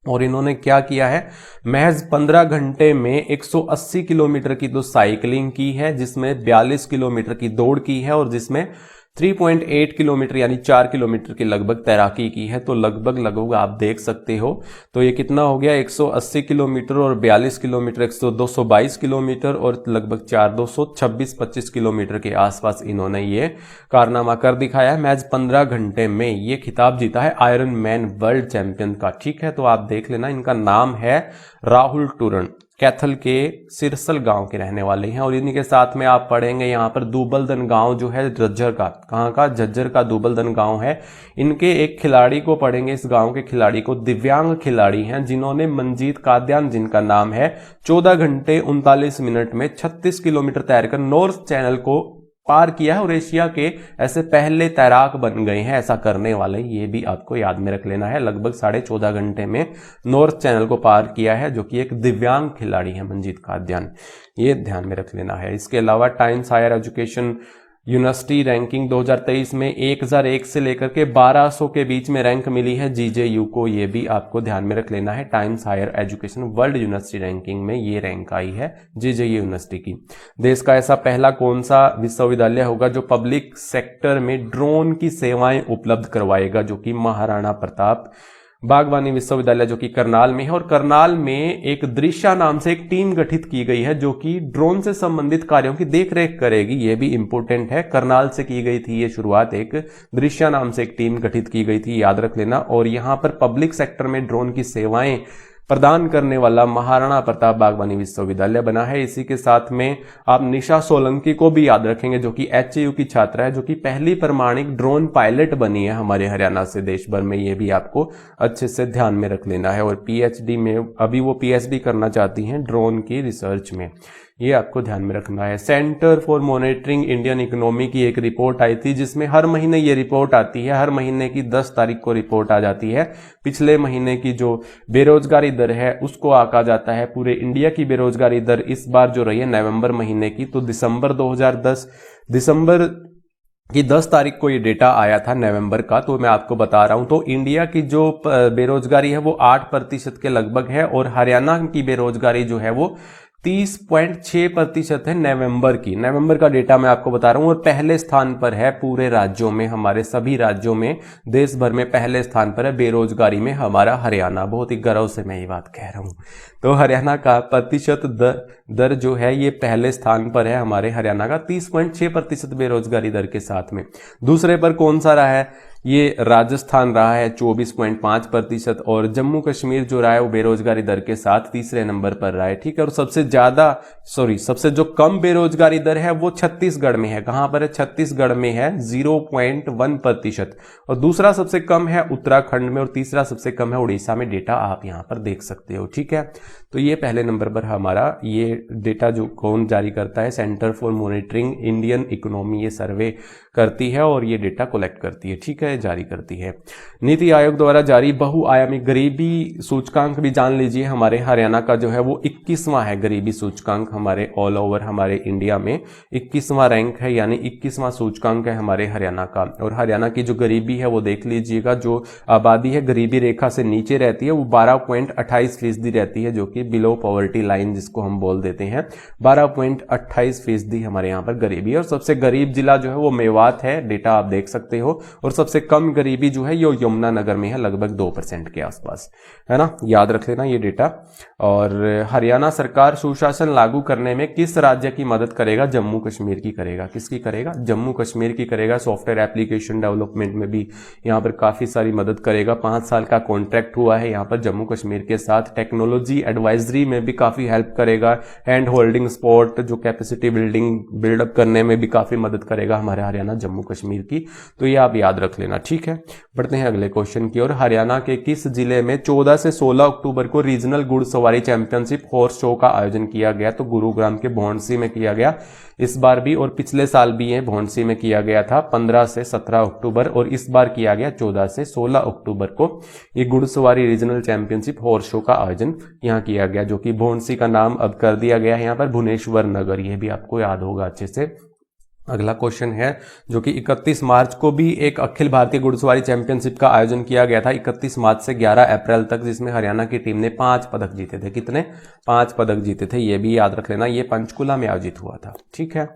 और इन्होंने क्या किया है, महज 15 घंटे में 180 किलोमीटर की तो साइकिलिंग की है, जिसमें 42 किलोमीटर की दौड़ की है, और जिसमें 3.8 किलोमीटर यानी 4 किलोमीटर की लगभग तैराकी की है। तो लगभग आप देख सकते हो, तो ये कितना हो गया, 180 किलोमीटर और 42 किलोमीटर 222 किलोमीटर, और लगभग 226-25 किलोमीटर के आसपास इन्होंने ये कारनामा कर दिखाया है। मैच 15 घंटे में ये खिताब जीता है आयरन मैन वर्ल्ड चैंपियन का, ठीक है। तो आप देख लेना, इनका नाम है राहुल टूरण। कैथल के सिरसल गांव के रहने वाले हैं। और इन्हीं के साथ में आप पढ़ेंगे यहाँ पर दूबलदन गांव जो है झज्जर का, कहाँ का, झज्जर का दूबलदन गांव है। इनके एक खिलाड़ी को पढ़ेंगे, इस गांव के खिलाड़ी को, दिव्यांग खिलाड़ी हैं जिन्होंने मंजीत कादयान जिनका नाम है 14 घंटे 39 मिनट में 36 किलोमीटर तैरकर नॉर्थ चैनल को पार किया है और एशिया के ऐसे पहले तैराक बन गए हैं ऐसा करने वाले। ये भी आपको याद में रख लेना है। लगभग 14.5 घंटे में नॉर्थ चैनल को पार किया है, जो कि एक दिव्यांग खिलाड़ी है मंजीत कादयान, ये ध्यान में रख लेना है। इसके अलावा Times higher education university ranking 2023 में 1001 से लेकर के 1200 के बीच में रैंक मिली है जीजेयू को, ये भी आपको ध्यान में रख लेना है। Times higher education world university ranking में ये रैंक आई है जीजेयू यूनिवर्सिटी की। देश का ऐसा पहला कौन सा विश्वविद्यालय होगा जो पब्लिक सेक्टर में ड्रोन की सेवाएं उपलब्ध करवाएगा, जो कि महाराणा प्रताप बागवानी विश्वविद्यालय जो कि करनाल में है। और करनाल में एक दृश्या नाम से एक टीम गठित की गई है जो कि ड्रोन से संबंधित कार्यों की देखरेख करेगी, ये भी इंपॉर्टेंट है। करनाल से की गई थी ये शुरुआत, एक दृश्या नाम से एक टीम गठित की गई थी, याद रख लेना। और यहां पर पब्लिक सेक्टर में ड्रोन की सेवाएं प्रदान करने वाला महाराणा प्रताप बागवानी विश्वविद्यालय बना है। इसी के साथ में आप निशा सोलंकी को भी याद रखेंगे, जो कि एचयू की छात्रा है, जो कि पहली प्रमाणिक ड्रोन पायलट बनी है हमारे हरियाणा से देश भर में, ये भी आपको अच्छे से ध्यान में रख लेना है। और पीएचडी में अभी वो पीएचडी करना चाहती हैं ड्रोन की रिसर्च में, ये आपको ध्यान में रखना है। Centre for monitoring Indian economy की एक रिपोर्ट आई थी, जिसमें हर महीने ये रिपोर्ट आती है, हर महीने की 10 तारीख को रिपोर्ट आ जाती है। पिछले महीने की जो बेरोजगारी दर है उसको आंका जाता है, पूरे इंडिया की बेरोजगारी दर इस बार जो रही है नवंबर महीने की, तो दिसंबर की 10 तारीख को ये डेटा आया था नवंबर का, तो मैं आपको बता रहा हूं। तो इंडिया की जो बेरोजगारी है वो 8% के लगभग है, और हरियाणा की बेरोजगारी जो है वो 30.6% है नवंबर की। नवंबर का डेटा मैं आपको बता रहा हूं, और पहले स्थान पर है पूरे राज्यों में, हमारे सभी राज्यों में, देश भर में पहले स्थान पर है बेरोजगारी में हमारा हरियाणा। बहुत ही गर्व से मैं ये बात कह रहा हूं। तो हरियाणा का प्रतिशत दर जो है ये पहले स्थान पर है हमारे हरियाणा का, 30.6% बेरोजगारी दर के साथ में। दूसरे पर कौन सा रहा है, ये राजस्थान रहा है 24.5%, और जम्मू कश्मीर जो रहा है वो बेरोजगारी दर के साथ तीसरे नंबर पर रहा है, ठीक है। और सबसे जो कम बेरोजगारी दर है वो छत्तीसगढ़ में है। कहां पर है, छत्तीसगढ़ में है 0.1%, और दूसरा सबसे कम है उत्तराखंड में, और तीसरा सबसे कम है उड़ीसा में। डेटा आप यहां पर देख सकते हो, ठीक है। तो ये पहले नंबर पर हमारा ये डेटा जो कौन जारी करता है, centre for monitoring Indian economy, ये सर्वे करती है और ये डेटा कलेक्ट करती है, ठीक है, जारी करती है। नीति आयोग द्वारा जारी बहुआयामी गरीबी सूचकांक भी जान लीजिए, हमारे हरियाणा का जो है वो 21वां है गरीबी सूचकांक, हमारे ऑल ओवर हमारे इंडिया में 21वां रैंक है, यानी 21वां सूचकांक है हमारे हरियाणा का। और हरियाणा की जो गरीबी है वो देख लीजिएगा, जो आबादी है गरीबी रेखा से नीचे रहती है वो 12.28% रहती है, जो कि बिलो पॉवर्टी लाइन जिसको हम बोल देते हैं, 12.28% हमारे यहाँ पर गरीबी है। और सबसे गरीब जिला जो है वो मेवात है, डेटा आप देख सकते हो। और सबसे कम गरीबी जो है ये यमुनानगर में है, लगभग 2% के आसपास, है ना, याद रख लेना ये डेटा। और हरियाणा सरकार सुशासन लागू करने में किस राज्य की मदद करेगा, जम्मू कश्मीर की करेगा। किसकी करेगा, जम्मू कश्मीर की करेगा। सॉफ्टवेयर एप्लीकेशन डेवलपमेंट में भी यहाँ पर काफी सारी मदद करेगा। 5 साल का कॉन्ट्रैक्ट हुआ है यहाँ पर जम्मू कश्मीर के साथ। टेक्नोलॉजी एडवाइजरी में भी काफी हेल्प करेगा। हैंड होल्डिंग स्पोर्ट जो कैपेसिटी बिल्डअप करने में भी काफी मदद करेगा हमारे हरियाणा जम्मू कश्मीर की। तो ये आप याद रख लेना, ठीक है। बढ़ते हैं अगले क्वेश्चन की ओर। हरियाणा के किस जिले में 14 से 16 अक्टूबर को रीजनल घुड़सवारी चैंपियनशिप हॉर्स शो का आयोजन किया गया? तो गुरुग्राम के भौंडसी में किया गया इस बार भी, और पिछले साल भी ये भौंडसी में किया गया था 15 से 17 अक्टूबर, और इस बार किया गया 14 से 16 अक्टूबर को ये घुड़सवारी रीजनल चैंपियनशिप हॉर्स शो का आयोजन यहाँ किया गया, जो कि भौंडसी का नाम अब कर दिया गया है यहाँ पर भुवनेश्वर नगर। ये भी आपको याद होगा अच्छे से। अगला क्वेश्चन है जो कि 31 मार्च को भी एक अखिल भारतीय घुड़सवारी चैंपियनशिप का आयोजन किया गया था, 31 मार्च से 11 अप्रैल तक, जिसमें हरियाणा की टीम ने 5 पदक जीते थे। कितने? 5 पदक जीते थे, ये भी याद रख लेना। ये पंचकुला में आयोजित हुआ था, ठीक है।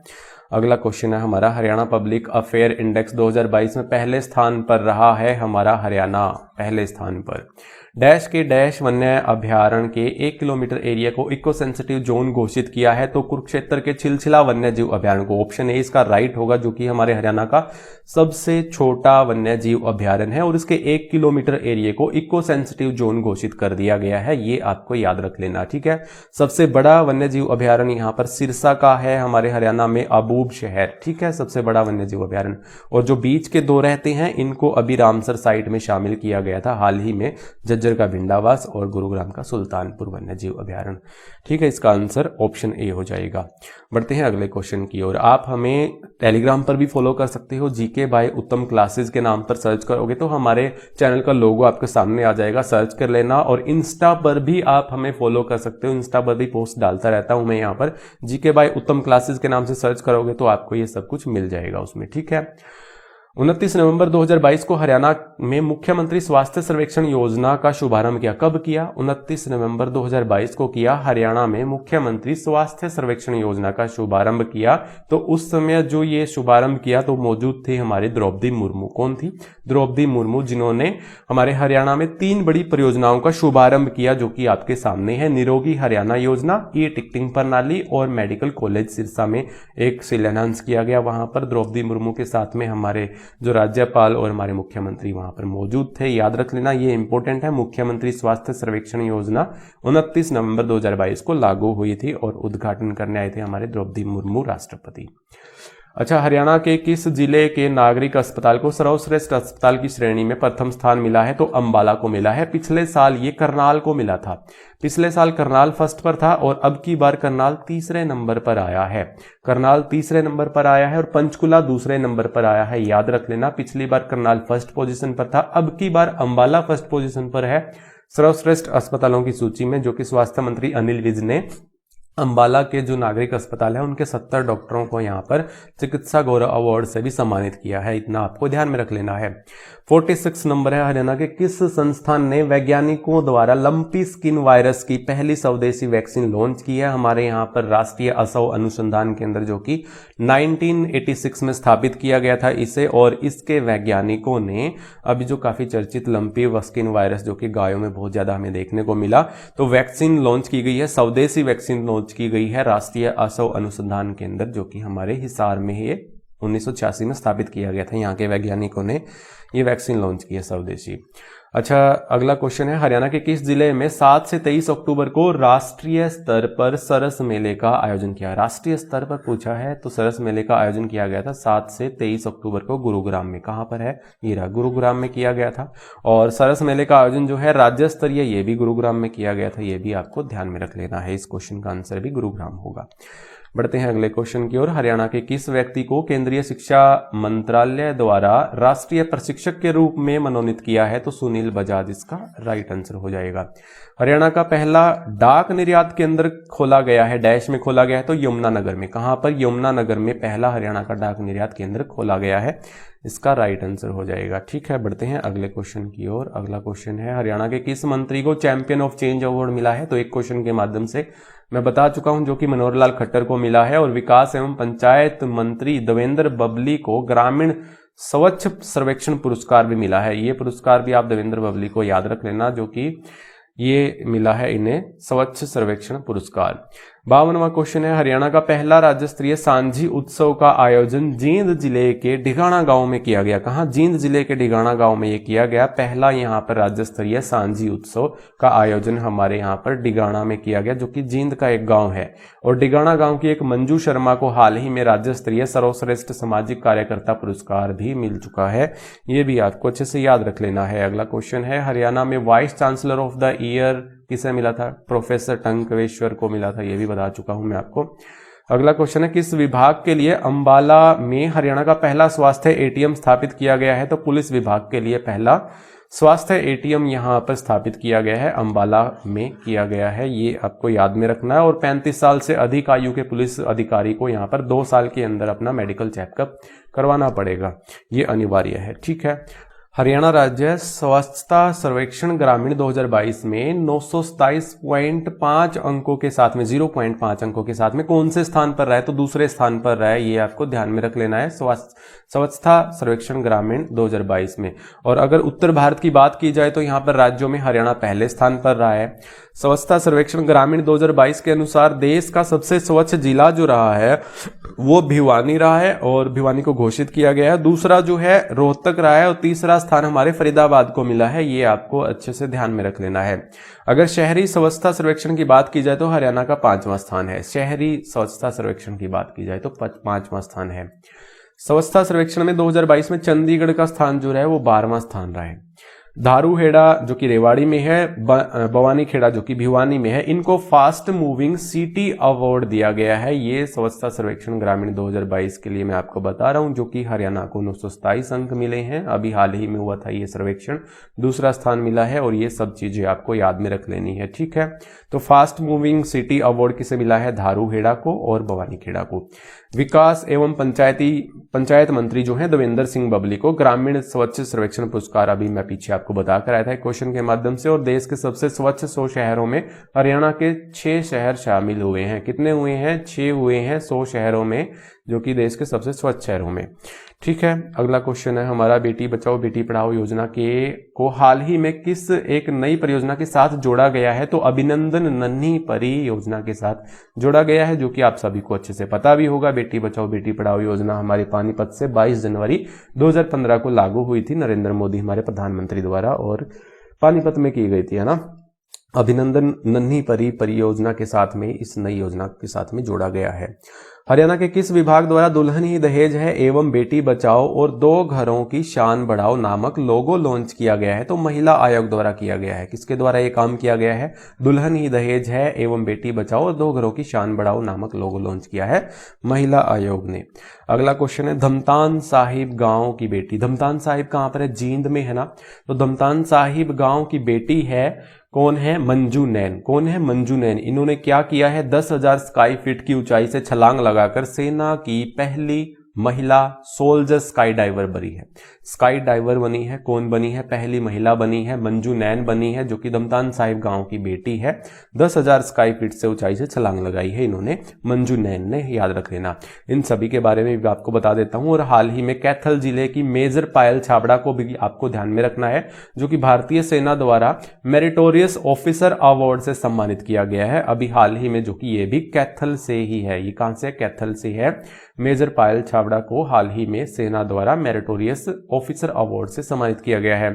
अगला क्वेश्चन है हमारा, हरियाणा पब्लिक अफेयर इंडेक्स 2022 में पहले स्थान पर रहा है हमारा हरियाणा, पहले स्थान पर। डैश के डैश वन्य अभ्यारण्य के 1 किलोमीटर एरिया को इको सेंसिटिव जोन घोषित किया है, तो कुरुक्षेत्र के छिलछिला वन्य जीव अभ्यारण्य को, ऑप्शन ए इसका राइट होगा, जो कि हमारे हरियाणा का सबसे छोटा वन्य जीव अभ्यारण्य है और इसके 1 किलोमीटर एरिया को इको सेंसिटिव जोन घोषित कर दिया गया है, ये आपको याद रख लेना, ठीक है। सबसे बड़ा वन्य जीव अभ्यारण्य यहाँ पर सिरसा का है हमारे हरियाणा में, अबूब शहर, ठीक है, सबसे बड़ा वन्य जीव अभ्यारण्य। और जो बीच के 2 रहते हैं इनको अभी रामसर साइट में शामिल किया गया था हाल ही में, झज्जर का भिंडावास और गुरुग्राम का सुल्तानपुर वन्य जीव अभ्यारण्य, ठीक है। इसका आंसर ऑप्शन ए हो जाएगा। बढ़ते हैं अगले क्वेश्चन की ओर। आप हमें टेलीग्राम पर भी फॉलो कर सकते हो, जीके बाय उत्तम क्लासेस के नाम पर सर्च करोगे तो हमारे चैनल का लोगो आपके सामने आ जाएगा, सर्च कर लेना। और इंस्टा पर भी आप हमें फॉलो कर सकते हो, इंस्टा पर भी पोस्ट डालता रहता हूं मैं यहाँ पर, जीके बाय उत्तम क्लासेस के नाम से सर्च करोगे तो आपको ये सब कुछ मिल जाएगा उसमें, ठीक है। 29 नवंबर 2022 को हरियाणा में मुख्यमंत्री स्वास्थ्य सर्वेक्षण योजना का शुभारंभ किया। कब किया? 29 नवंबर 2022 को किया हरियाणा में मुख्यमंत्री स्वास्थ्य सर्वेक्षण योजना का शुभारंभ किया। तो उस समय जो ये शुभारंभ किया तो मौजूद थी हमारी द्रौपदी मुर्मू। कौन थी? द्रौपदी मुर्मू, जिन्होंने हमारे हरियाणा में 3 बड़ी परियोजनाओं का शुभारंभ किया, जो कि आपके सामने है। निरोगी हरियाणा योजना, ई टिकटिंग प्रणाली और मेडिकल कॉलेज सिरसा में एक शिलान्यास किया गया। वहां पर द्रौपदी मुर्मू के साथ में हमारे जो राज्यपाल और हमारे मुख्यमंत्री वहां पर मौजूद थे, याद रख लेना, ये इंपॉर्टेंट है। मुख्यमंत्री स्वास्थ्य सर्वेक्षण योजना 29 नवंबर 2022 को लागू हुई थी और उद्घाटन करने आए थे हमारे द्रौपदी मुर्मू राष्ट्रपति। अच्छा, हरियाणा के किस जिले के नागरिक अस्पताल को सर्वश्रेष्ठ अस्पताल की श्रेणी में प्रथम स्थान मिला है? तो अंबाला को मिला है। पिछले साल ये करनाल को मिला था। पिछले साल करनाल फर्स्ट पर था और अब की बार करनाल तीसरे नंबर पर आया है। करनाल तीसरे नंबर पर आया है और पंचकुला दूसरे नंबर पर आया है, याद रख लेना। पिछली बार करनाल फर्स्ट पोजीशन पर था, अब की बार अंबाला फर्स्ट पोजीशन पर है सर्वश्रेष्ठ अस्पतालों की सूची में, जो कि स्वास्थ्य मंत्री अनिल विज ने अंबाला के जो नागरिक अस्पताल है उनके 70 डॉक्टरों को यहाँ पर चिकित्सा गौरव अवार्ड से भी सम्मानित किया है, इतना आपको ध्यान में रख लेना है। 46 नंबर है, हरियाणा के किस संस्थान ने वैज्ञानिकों द्वारा लंपी स्किन वायरस की पहली स्वदेशी वैक्सीन लॉन्च की है? हमारे यहाँ पर राष्ट्रीय असव अनुसंधान केंद्र, जो कि 1986 में स्थापित किया गया था इसे, और इसके वैज्ञानिकों ने अभी जो काफी चर्चित लंपी स्किन वायरस जो कि गायों में बहुत ज्यादा हमें देखने को मिला, तो वैक्सीन लॉन्च की गई है, स्वदेशी वैक्सीन लॉन्च की गई है राष्ट्रीय असव अनुसंधान केंद्र, जो कि हमारे हिसार में ही 1986 में स्थापित किया गया था। यहाँ के वैज्ञानिकों ने ये वैक्सीन लॉन्च की है स्वदेशी। अच्छा, अगला क्वेश्चन है, हरियाणा के किस जिले में 7 से 23 अक्टूबर को राष्ट्रीय स्तर पर सरस मेले का आयोजन किया? राष्ट्रीय स्तर पर पूछा है, तो सरस मेले का आयोजन किया गया था 7 से 23 अक्टूबर को गुरुग्राम में। कहां पर है? ये रहा, गुरुग्राम में किया गया था। और सरस मेले का आयोजन जो है राज्य स्तरीय, ये भी गुरुग्राम में किया गया था, ये भी आपको ध्यान में रख लेना है। इस क्वेश्चन का आंसर भी गुरुग्राम होगा। बढ़ते हैं अगले क्वेश्चन की ओर। हरियाणा के किस व्यक्ति को केंद्रीय शिक्षा मंत्रालय द्वारा राष्ट्रीय प्रशिक्षक के रूप में मनोनीत किया है? तो सुनील बजाज इसका राइट आंसर हो जाएगा। हरियाणा का पहला डाक निर्यात केंद्र खोला गया है, डैश में खोला गया है, तो यमुनानगर में। कहां पर? यमुनानगर में पहला हरियाणा का डाक निर्यात केंद्र खोला गया है, इसका राइट आंसर हो जाएगा। ठीक है, बढ़ते हैं अगले क्वेश्चन की ओर। अगला क्वेश्चन है, हरियाणा के किस मंत्री को चैंपियन ऑफ चेंज अवार्ड मिला है? तो एक क्वेश्चन के माध्यम से मैं बता चुका हूं, जो कि मनोहर लाल खट्टर को मिला है। और विकास एवं पंचायत मंत्री देवेंद्र बबली को ग्रामीण स्वच्छ सर्वेक्षण पुरस्कार भी मिला है। ये पुरस्कार भी आप देवेंद्र बबली को याद रख लेना, जो कि ये मिला है इन्हें स्वच्छ सर्वेक्षण पुरस्कार। 52वां क्वेश्चन है, हरियाणा का पहला राज्य स्तरीय सांझी उत्सव का आयोजन जींद जिले के ढिगाना गांव में किया गया। कहां? जींद जिले के ढिगाना गांव में ये किया गया। पहला यहां पर राज्य स्तरीय सांझी उत्सव का आयोजन हमारे यहां पर ढिगाना में किया गया, जो कि जींद का एक गांव है। और ढिगाना गांव की एक मंजू शर्मा को हाल ही में राज्य स्तरीय सर्वश्रेष्ठ सामाजिक कार्यकर्ता पुरस्कार भी मिल चुका है, ये भी आपको अच्छे से याद रख लेना है। अगला क्वेश्चन है, हरियाणा में vice chancellor of the year किसे मिला था? प्रोफेसर टंकवेश्वर को मिला था, ये भी बता चुका हूं मैं आपको। अगला क्वेश्चन है, किस विभाग के लिए अंबाला में हरियाणा का पहला स्वास्थ्य एटीएम स्थापित किया गया है? तो पुलिस विभाग के लिए पहला स्वास्थ्य एटीएम यहां पर स्थापित किया गया है, अंबाला में किया गया है, ये आपको याद में रखना है। और 35 साल से अधिक आयु के पुलिस अधिकारी को यहां पर 2 साल के अंदर अपना मेडिकल चेकअप करवाना पड़ेगा, ये अनिवार्य है। ठीक है, हरियाणा राज्य स्वच्छता सर्वेक्षण ग्रामीण 2022 में 927.5 अंकों के साथ में 0.5 अंकों के साथ में कौन से स्थान पर रहा है? तो दूसरे स्थान पर रहा है, ये आपको ध्यान में रख लेना है स्वच्छता सर्वेक्षण ग्रामीण 2022 में। और अगर उत्तर भारत की बात की जाए तो यहाँ पर राज्यों में हरियाणा पहले स्थान पर रहा है। स्वच्छता सर्वेक्षण ग्रामीण 2022 के अनुसार देश का सबसे स्वच्छ जिला जो रहा है वो भिवानी रहा है और भिवानी को घोषित किया गया है। दूसरा जो है रोहतक रहा है और तीसरा स्थान हमारे फरीदाबाद को मिला है, ये आपको अच्छे से ध्यान में रख लेना है। अगर शहरी स्वच्छता सर्वेक्षण की बात की जाए तो हरियाणा का 5वां स्थान है। शहरी स्वच्छता सर्वेक्षण की बात की जाए तो 5वां स्थान है। स्वच्छता सर्वेक्षण में 2022 में चंडीगढ़ का स्थान जो रहा है वो 12वां स्थान रहा है। धारूहेड़ा जो कि रेवाड़ी में है, भवानीखेड़ा जो कि भिवानी में है, इनको फास्ट मूविंग सिटी अवार्ड दिया गया है। ये स्वच्छता सर्वेक्षण ग्रामीण 2022 के लिए मैं आपको बता रहा हूं, जो कि हरियाणा को 927 अंक मिले हैं। अभी हाल ही में हुआ था ये सर्वेक्षण, दूसरा स्थान मिला है और ये सब चीजें आपको याद में रख लेनी है, ठीक है। तो फास्ट मूविंग सिटी अवार्ड किसे मिला है? धारूहेड़ा को और भवानीखेड़ा को। विकास एवं पंचायत मंत्री जो है देवेंद्र सिंह बबली को ग्रामीण स्वच्छ सर्वेक्षण पुरस्कार अभी मैं पीछे आपको बताकर आया था क्वेश्चन के माध्यम से। और देश के सबसे स्वच्छ 100 शहरों में हरियाणा के 6 शहर शामिल हुए हैं। कितने हुए हैं? 6 हुए हैं 100 शहरों में, जो कि देश के सबसे स्वच्छ शहरों में, ठीक है। अगला क्वेश्चन है हमारा, बेटी बचाओ बेटी पढ़ाओ योजना को हाल ही में किस एक नई परियोजना के साथ जोड़ा गया है? तो अभिनंदन नन्ही परी योजना के साथ जोड़ा गया है, जो कि आप सभी को अच्छे से पता भी होगा। बेटी बचाओ बेटी पढ़ाओ योजना हमारे पानीपत से 22 जनवरी 2015 को लागू हुई थी, नरेंद्र मोदी हमारे प्रधानमंत्री द्वारा, और पानीपत में की गई थी, है ना। अभिनंदन नन्ही परी परियोजना के साथ में इस नई योजना के साथ में जोड़ा गया है। हरियाणा के किस विभाग द्वारा दुल्हन ही दहेज है एवं बेटी बचाओ और 2 घरों की शान बढ़ाओ नामक लोगो लॉन्च किया गया है? तो महिला आयोग द्वारा किया गया है। किसके द्वारा ये काम किया गया है? दुल्हन ही दहेज है एवं बेटी बचाओ और 2 घरों की शान बढ़ाओ नामक लोगो लॉन्च किया है महिला आयोग ने। अगला क्वेश्चन है, धमतान साहिब गांव की बेटी, धमतान साहिब कहां पर है? जींद में, है ना। तो धमतान साहिब गांव की बेटी है, कौन है? मंजू नैन। कौन है? मंजू नैन। इन्होंने क्या किया है? 10,000 स्काई फीट की ऊंचाई से छलांग लगाकर सेना की पहली महिला सोल्जर स्काई डाइवर बनी है। स्काई डाइवर बनी है, कौन बनी है? पहली महिला बनी है, मंजू नैन बनी है, जो कि धमतान साहिब गांव की बेटी है। 10,000 स्काई फीट से ऊंचाई से छलांग लगाई है इन्होंने, मंजू नैन ने, याद रख लेना। इन सभी के बारे में भी आपको बता देता हूं। और हाल ही में कैथल जिले की मेजर पायल छाबड़ा को भी आपको ध्यान में रखना है, जो कि भारतीय सेना द्वारा मेरिटोरियस ऑफिसर अवार्ड से सम्मानित किया गया है अभी हाल ही में, जो कि ये भी कैथल से ही है। ये कहां से? कैथल से है। मेजर पायल छाबड़ा को हाल ही में सेना द्वारा मेरिटोरियस ऑफिसर अवार्ड से सम्मानित किया गया है।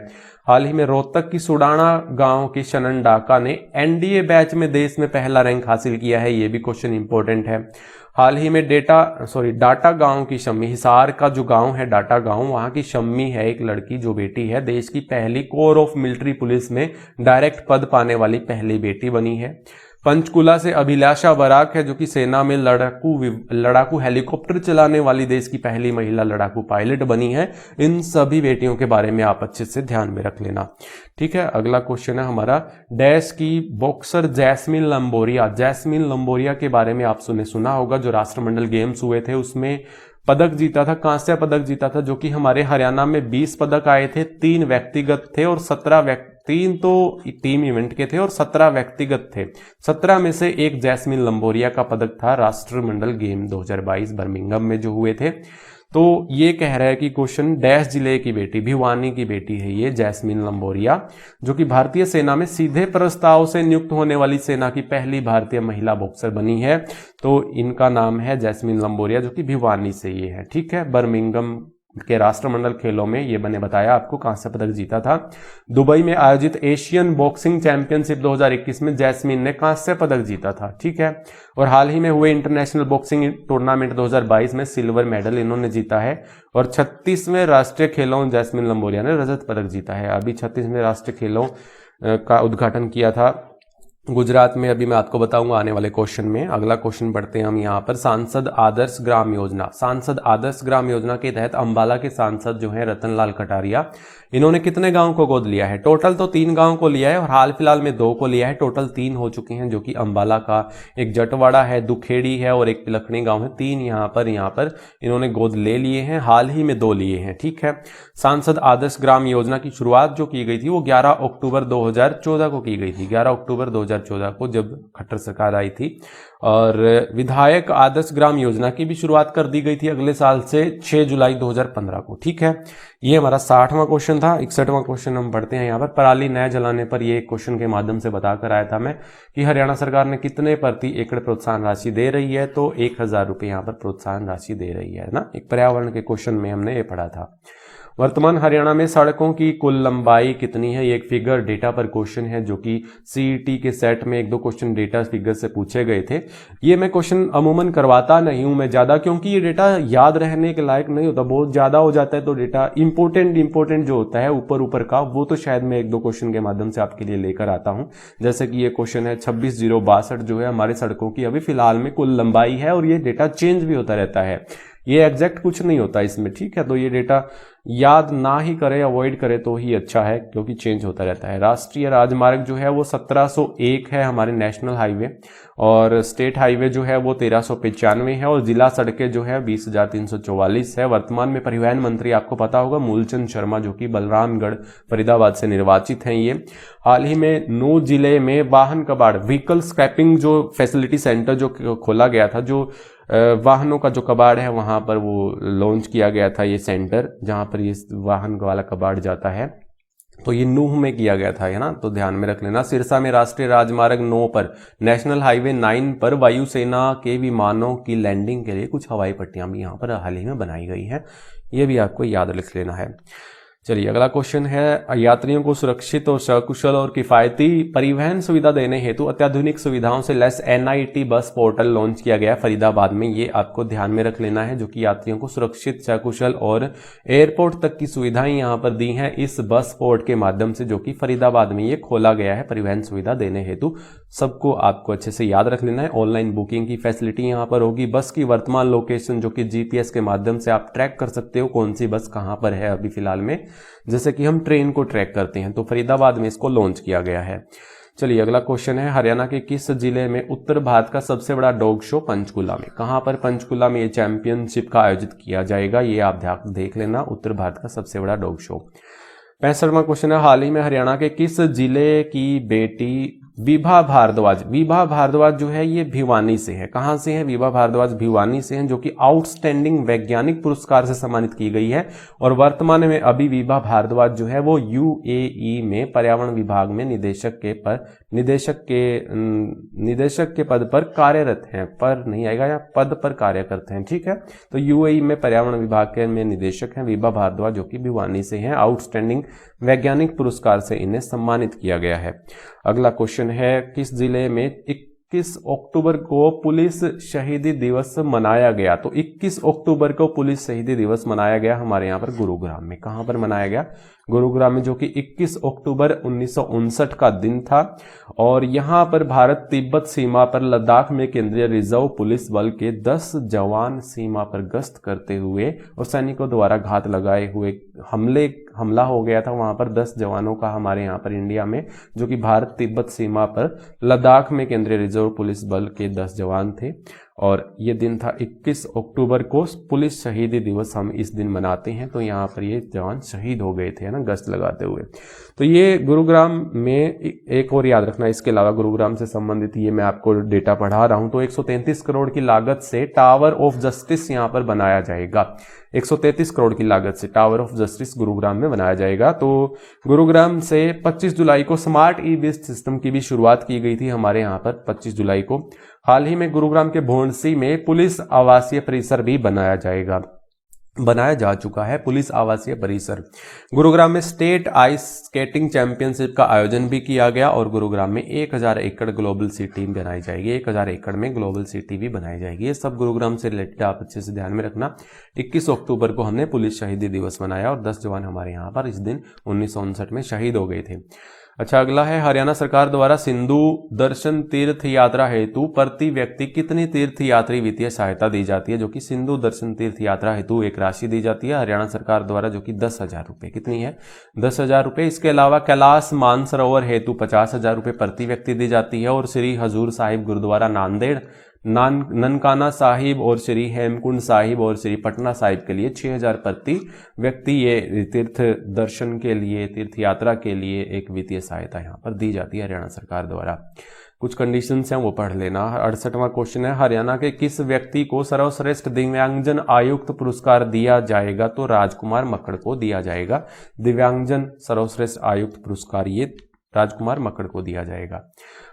हाल ही में रोहतक की सुडाना गांव की शनन डाका ने एनडीए बैच में देश में पहला रैंक हासिल किया है। ये भी क्वेश्चन इंपॉर्टेंट है। हाल ही में डाटा गांव की शम्मी, हिसार का जो गांव है डाटा गांव, वहां की शम्मी है एक लड़की जो बेटी है, देश की पहली कोर ऑफ मिलिट्री पुलिस में डायरेक्ट पद पाने वाली पहली बेटी बनी है। पंचकुला से अभिलाषा बराक है, जो कि सेना में लड़ाकू हेलीकॉप्टर चलाने वाली देश की पहली महिला लड़ाकू पायलट बनी है। इन सभी बेटियों के बारे में आप अच्छे से ध्यान में रख लेना, ठीक है। अगला क्वेश्चन है हमारा, डैश की बॉक्सर जैस्मिन लंबोरिया। जैस्मिन लंबोरिया के बारे में आपने सुना होगा, जो राष्ट्रमंडल गेम्स हुए थे उसमें पदक जीता था, कांस्य पदक जीता था, जो कि हमारे हरियाणा में 20 पदक आए थे, 3 व्यक्तिगत थे और 3 तो टीम इवेंट के थे और 17 व्यक्तिगत थे। 17 में से एक जैस्मिन लंबोरिया का पदक था राष्ट्रमंडल गेम 2022 बर्मिंघम में जो हुए थे। तो ये कह रहा है कि क्वेश्चन, डैश जिले की बेटी, भिवानी की बेटी है ये जैस्मिन लंबोरिया, जो कि भारतीय सेना में सीधे प्रस्ताव से नियुक्त होने वाली सेना की पहली भारतीय महिला बॉक्सर बनी है। तो इनका नाम है जैस्मिन लंबोरिया, जो कि भिवानी से ये है, ठीक है। बर्मिंघम के राष्ट्रमंडल खेलों में ये मैंने बताया आपको कांस्य पदक जीता था। दुबई में आयोजित एशियन बॉक्सिंग चैंपियनशिप 2021 में जैस्मिन ने कांस्य पदक जीता था, ठीक है। और हाल ही में हुए इंटरनेशनल बॉक्सिंग टूर्नामेंट 2022 में सिल्वर मेडल इन्होंने जीता है। और 36वें राष्ट्रीय खेलों जैस्मिन लंबोरिया ने रजत पदक जीता है। अभी 36वें राष्ट्रीय खेलों का उद्घाटन किया था गुजरात में अभी मैं आपको बताऊंगा आने वाले क्वेश्चन में। अगला क्वेश्चन पढ़ते हैं हम यहाँ पर, सांसद आदर्श ग्राम योजना। सांसद आदर्श ग्राम योजना के तहत अंबाला के सांसद जो है रतनलाल कटारिया, इन्होंने कितने गांव को गोद लिया है? टोटल तो 3 गांव को लिया है और हाल फिलहाल में 2 को लिया है। टोटल 3 हो चुके हैं, जो कि अंबाला का एक जटवाड़ा है, दुखेड़ी है और एक पिलखनी गांव है। 3 यहाँ पर इन्होंने गोद ले लिए हैं, हाल ही में 2 लिए हैं। ठीक है, सांसद आदर्श ग्राम योजना की शुरुआत जो की गई थी वो 11 अक्टूबर 2014 को की गई थी। 11 अक्टूबर 2014 को जब खट्टर सरकार आई थी। और विधायक आदर्श ग्राम योजना की भी शुरुआत कर दी गई थी अगले साल से 6 जुलाई 2015 को। ठीक है, ये हमारा 60वां क्वेश्चन था। 61वां क्वेश्चन हम पढ़ते हैं यहाँ पर, पराली न जलाने पर। ये क्वेश्चन के माध्यम से बताकर आया था मैं कि हरियाणा सरकार ने कितने प्रति एकड़ प्रोत्साहन राशि दे रही है, तो 1000 रुपये यहाँ पर प्रोत्साहन राशि दे रही है ना। एक पर्यावरण के क्वेश्चन में हमने ये पढ़ा था। वर्तमान हरियाणा में सड़कों की कुल लंबाई कितनी है? ये एक फिगर डेटा पर क्वेश्चन है, जो कि सीईटी के सेट में 1-2 क्वेश्चन डेटा फिगर से पूछे गए थे। ये मैं क्वेश्चन अमूमन करवाता नहीं हूं मैं ज्यादा, क्योंकि ये डेटा याद रहने के लायक नहीं होता। बहुत ज्यादा हो जाता है तो डेटा इंपोर्टेंट जो होता है ऊपर का, वो तो शायद मैं 1-2 क्वेश्चन के माध्यम से आपके लिए लेकर आता हूं। जैसे कि ये क्वेश्चन है 26,062 जो है हमारे सड़कों की अभी फिलहाल में कुल लंबाई है, और ये डेटा चेंज भी होता रहता है, ये एग्जैक्ट कुछ नहीं होता इसमें। ठीक है, तो ये डेटा याद ना ही करे, अवॉइड करे तो ही अच्छा है, क्योंकि चेंज होता रहता है। राष्ट्रीय राजमार्ग जो है वो 1701 है हमारे नेशनल हाईवे, और स्टेट हाईवे जो है वो 1395 है, और जिला सड़कें जो है 20,344 है। वर्तमान में परिवहन मंत्री आपको पता होगा मूलचंद शर्मा, जो कि बलरामगढ़ फरीदाबाद से निर्वाचित हैं। ये हाल ही में नूह जिले में वाहन कबाड़ व्हीकल स्क्रैपिंग जो फैसिलिटी सेंटर जो खोला गया था, जो वाहनों का जो कबाड़ है वहां पर वो लॉन्च किया गया था, ये सेंटर जहां पर ये वाहन वाला कबाड़ जाता है, तो ये नूह में किया गया था, है ना, तो ध्यान में रख लेना। सिरसा में राष्ट्रीय राजमार्ग 9 पर नेशनल हाईवे 9 पर वायुसेना के विमानों की लैंडिंग के लिए कुछ हवाई पट्टियां भी यहाँ पर हाल ही में बनाई गई हैं, ये भी आपको याद रख लेना है। चलिए अगला क्वेश्चन है, यात्रियों को सुरक्षित और सकुशल और किफायती परिवहन सुविधा देने हेतु अत्याधुनिक सुविधाओं से लैस एनआईटी बस पोर्टल लॉन्च किया गया फरीदाबाद में। ये आपको ध्यान में रख लेना है, जो कि यात्रियों को सुरक्षित, सकुशल और एयरपोर्ट तक की सुविधाएं यहाँ पर दी हैं इस बस पोर्ट के माध्यम से, जो कि फरीदाबाद में ये खोला गया है परिवहन सुविधा देने हेतु। सबको आपको अच्छे से याद रख लेना है। ऑनलाइन बुकिंग की फैसिलिटी यहाँ पर होगी। बस की वर्तमान लोकेशन जो कि जीपीएस के माध्यम से आप ट्रैक कर सकते हो कौन सी बस कहाँ पर है अभी फिलहाल में, जैसे कि हम ट्रेन को ट्रैक करते हैं, तो फरीदाबाद में इसको लॉन्च किया गया है। चलिए अगला क्वेश्चन है, हरियाणा के किस जिले में उत्तर भारत का सबसे बड़ा डॉग शो पंचकुला में? कहां पर पंचकुला में ये चैंपियनशिप का आयोजित किया जाएगा, ये आप देख लेना, उत्तर भारत का सबसे बड़ा डॉग शो। 65वां क्वेश्चन है, हाल ही में हरियाणा के किस जिले की बेटी विभा भारद्वाज, विभा भारद्वाज जो है ये भिवानी से है। कहां से है? विभा भारद्वाज भिवानी से हैं, जो कि आउटस्टैंडिंग वैज्ञानिक पुरस्कार से सम्मानित की गई है। और वर्तमान में अभी विभा भारद्वाज जो है वो यूएई में पर्यावरण विभाग में निदेशक के पद पर कार्यरत हैं, पर नहीं आएगा, या पद पर कार्य करते हैं। ठीक है, तो यूएई में पर्यावरण विभाग के में निदेशक हैं विभा भारद्वाज, जो कि भिवानी से हैं। आउटस्टैंडिंग वैज्ञानिक पुरस्कार से इन्हें सम्मानित किया गया है। अगला क्वेश्चन है, किस जिले में 21 अक्टूबर को पुलिस शहीदी दिवस मनाया गया? तो 21 अक्टूबर को पुलिस शहीदी दिवस मनाया गया हमारे यहाँ पर गुरुग्राम में। कहां पर मनाया गया? गुरुग्राम में, जो कि 21 अक्टूबर 1959 का दिन था। और यहां पर भारत तिब्बत सीमा पर लद्दाख में केंद्रीय रिजर्व पुलिस बल के 10 जवान सीमा पर गश्त करते हुए और सैनिकों द्वारा घात लगाए हुए हमला हो गया था वहां पर 10 जवानों का हमारे यहाँ पर इंडिया में, जो कि भारत तिब्बत सीमा पर लद्दाख में केंद्रीय रिजर्व पुलिस बल के 10 जवान थे। और ये दिन था 21 अक्टूबर को, पुलिस शहीदी दिवस हम इस दिन मनाते हैं। तो यहाँ पर ये जवान शहीद हो गए थे, है ना, गश्त लगाते हुए। तो ये गुरुग्राम में एक और याद रखना, इसके अलावा गुरुग्राम से संबंधित ये मैं आपको डेटा पढ़ा रहा हूं, तो 133 करोड़ की लागत से टावर ऑफ जस्टिस यहाँ पर बनाया जाएगा। 133 करोड़ की लागत से टावर ऑफ जस्टिस गुरुग्राम में बनाया जाएगा। तो गुरुग्राम से 25 जुलाई को स्मार्ट ई वेस्ट सिस्टम की भी शुरुआत की गई थी हमारे यहाँ पर 25 जुलाई को। हाल ही में गुरुग्राम के भोंडसी में पुलिस आवासीय परिसर भी बनाया जा चुका है, पुलिस आवासीय परिसर। गुरुग्राम में स्टेट आइस स्केटिंग चैंपियनशिप का आयोजन भी किया गया और गुरुग्राम में 1000 एकड़ ग्लोबल सिटी बनाई जाएगी। 1000 एकड़ में ग्लोबल सिटी भी बनाई जाएगी। ये सब गुरुग्राम से रिलेटेड आप अच्छे से ध्यान में रखना। 21 अक्टूबर को हमने पुलिस शहीदी दिवस मनाया और 10 जवान हमारे यहाँ पर इस दिन 1959 में शहीद हो गए थे। अच्छा, अगला है हरियाणा सरकार द्वारा सिंधु दर्शन तीर्थ यात्रा हेतु प्रति व्यक्ति कितनी तीर्थ यात्री वित्तीय सहायता दी जाती है, जो कि सिंधु दर्शन तीर्थ यात्रा हेतु एक राशि दी जाती है हरियाणा सरकार द्वारा, जो कि 10,000 रुपये। कितनी है? 10,000 रुपये। इसके अलावा कैलाश मानसरोवर हेतु 50,000 रुपये प्रति व्यक्ति दी जाती है और श्री हजूर साहिब गुरुद्वारा नांदेड़, ननकाना साहिब और श्री हेमकुंड साहिब और श्री पटना साहिब के लिए 6,000 प्रति व्यक्ति ये तीर्थ दर्शन के लिए, तीर्थ यात्रा के लिए एक वित्तीय सहायता यहाँ पर दी जाती है हरियाणा सरकार द्वारा। कुछ कंडीशंस हैं वो पढ़ लेना। 68वां क्वेश्चन है, हरियाणा के किस व्यक्ति को सर्वश्रेष्ठ दिव्यांगजन आयुक्त पुरस्कार दिया जाएगा? तो राजकुमार मक्कड़ को दिया जाएगा दिव्यांगजन सर्वश्रेष्ठ आयुक्त पुरस्कार, ये राजकुमार मक्कड़ को दिया जाएगा।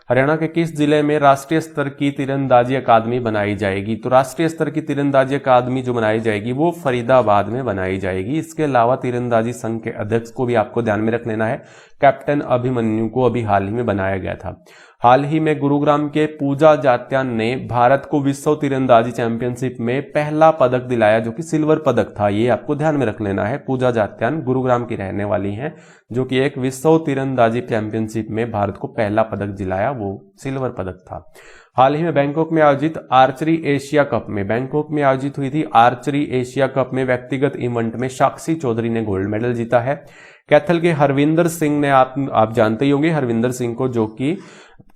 हरियाणा के किस जिले में राष्ट्रीय स्तर की तीरंदाजी अकादमी बनाई जाएगी? तो राष्ट्रीय स्तर की तीरंदाजी अकादमी जो बनाई जाएगी वो फरीदाबाद में बनाई जाएगी। इसके अलावा तीरंदाजी संघ के अध्यक्ष को भी आपको ध्यान में रख लेना है, कैप्टन अभिमन्यु को अभी हाल ही में बनाया गया था। हाल ही में गुरुग्राम के पूजा जात्यान ने भारत को विश्व तीरंदाजी चैंपियनशिप में पहला पदक दिलाया, जो कि सिल्वर पदक था। ये आपको ध्यान में रख लेना है। पूजा जात्यान गुरुग्राम की रहने वाली हैं, जो कि एक विश्व तीरंदाजी चैंपियनशिप में भारत को पहला पदक दिलाया, वो सिल्वर पदक था। हाल ही में बैंकॉक में आयोजित आर्चरी एशिया कप में, बैंकॉक में आयोजित हुई थी आर्चरी एशिया कप में व्यक्तिगत इवेंट में साक्षी चौधरी ने गोल्ड मेडल जीता है। कैथल के हरविंदर सिंह ने, आप जानते ही होंगे हरविंदर सिंह को, जो कि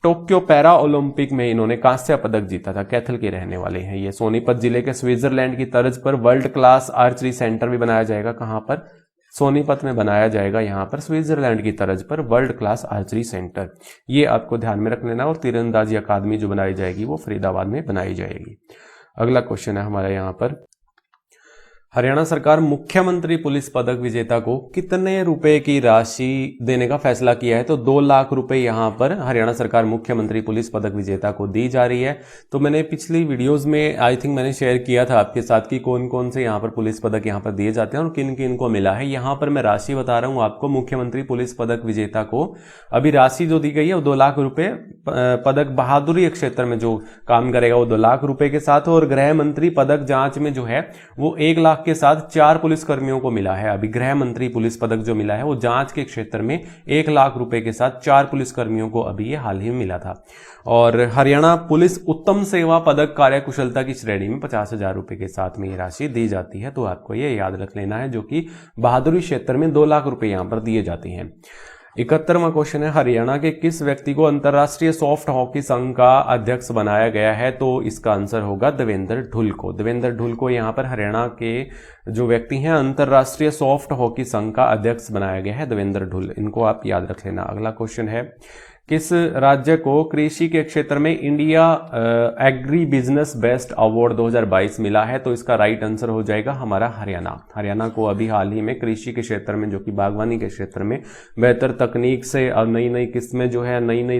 टोक्यो पैरा ओलंपिक में इन्होंने कांस्य पदक जीता था। कैथल के रहने वाले हैं ये। सोनीपत जिले के स्विट्जरलैंड की तर्ज पर वर्ल्ड क्लास आर्चरी सेंटर भी बनाया जाएगा। कहां पर? सोनीपत में बनाया जाएगा, यहां पर स्विट्जरलैंड की तर्ज पर वर्ल्ड क्लास आर्चरी सेंटर। ये आपको ध्यान में रख लेना। और तीरंदाजी अकादमी जो बनाई जाएगी वो फरीदाबाद में बनाई जाएगी। अगला क्वेश्चन है हमारा यहाँ पर, हरियाणा सरकार मुख्यमंत्री पुलिस पदक विजेता को कितने रुपए की राशि देने का फैसला किया है? तो 2 लाख रुपए यहाँ पर हरियाणा सरकार मुख्यमंत्री पुलिस पदक विजेता को दी जा रही है। तो मैंने पिछली वीडियोस में आई थिंक मैंने शेयर किया था आपके साथ कि कौन कौन से यहाँ पर पुलिस पदक यहाँ पर दिए जाते हैं और किन किन को मिला है। यहाँ पर मैं राशि बता रहा हूँ आपको। मुख्यमंत्री पुलिस पदक विजेता को अभी राशि जो दी गई है वो 2 लाख रुपए, पदक बहादुरी क्षेत्र में जो काम करेगा वो 2 लाख रुपए के साथ, और गृह मंत्री पदक जांच में जो है वो 1 लाख के साथ 4 पुलिस कर्मियों को मिला है। अभी गृह मंत्री पुलिस पदक जो मिला है वो जांच के क्षेत्र में 1 लाख रुपए के साथ 4 पुलिस कर्मियों को अभी ये हाल ही में मिला था। और हरियाणा पुलिस उत्तम सेवा पदक कार्यकुशलता की श्रेणी में 50,000 रुपए के साथ में ये राशि दी जाती है। तो आपको ये याद रख लेना है, जो कि बहादुरी क्षेत्र में 2 लाख रुपए यहां पर दिए जाते हैं। 71वां क्वेश्चन है, हरियाणा के किस व्यक्ति को अंतर्राष्ट्रीय सॉफ्ट हॉकी संघ का अध्यक्ष बनाया गया है? तो इसका आंसर होगा देवेंद्र ढुल को। देवेंद्र ढुल को यहाँ पर हरियाणा के जो व्यक्ति हैं अंतर्राष्ट्रीय सॉफ्ट हॉकी संघ का अध्यक्ष बनाया गया है, देवेंद्र ढुल। इनको आप याद रख लेना। अगला क्वेश्चन है, किस राज्य को कृषि के क्षेत्र में India agri business best award 2022 मिला है? तो इसका राइट आंसर हो जाएगा हमारा हरियाणा। हरियाणा को अभी हाल ही में कृषि के क्षेत्र में, जो कि बागवानी के क्षेत्र में बेहतर तकनीक से और नई नई किस्में जो है, नई नई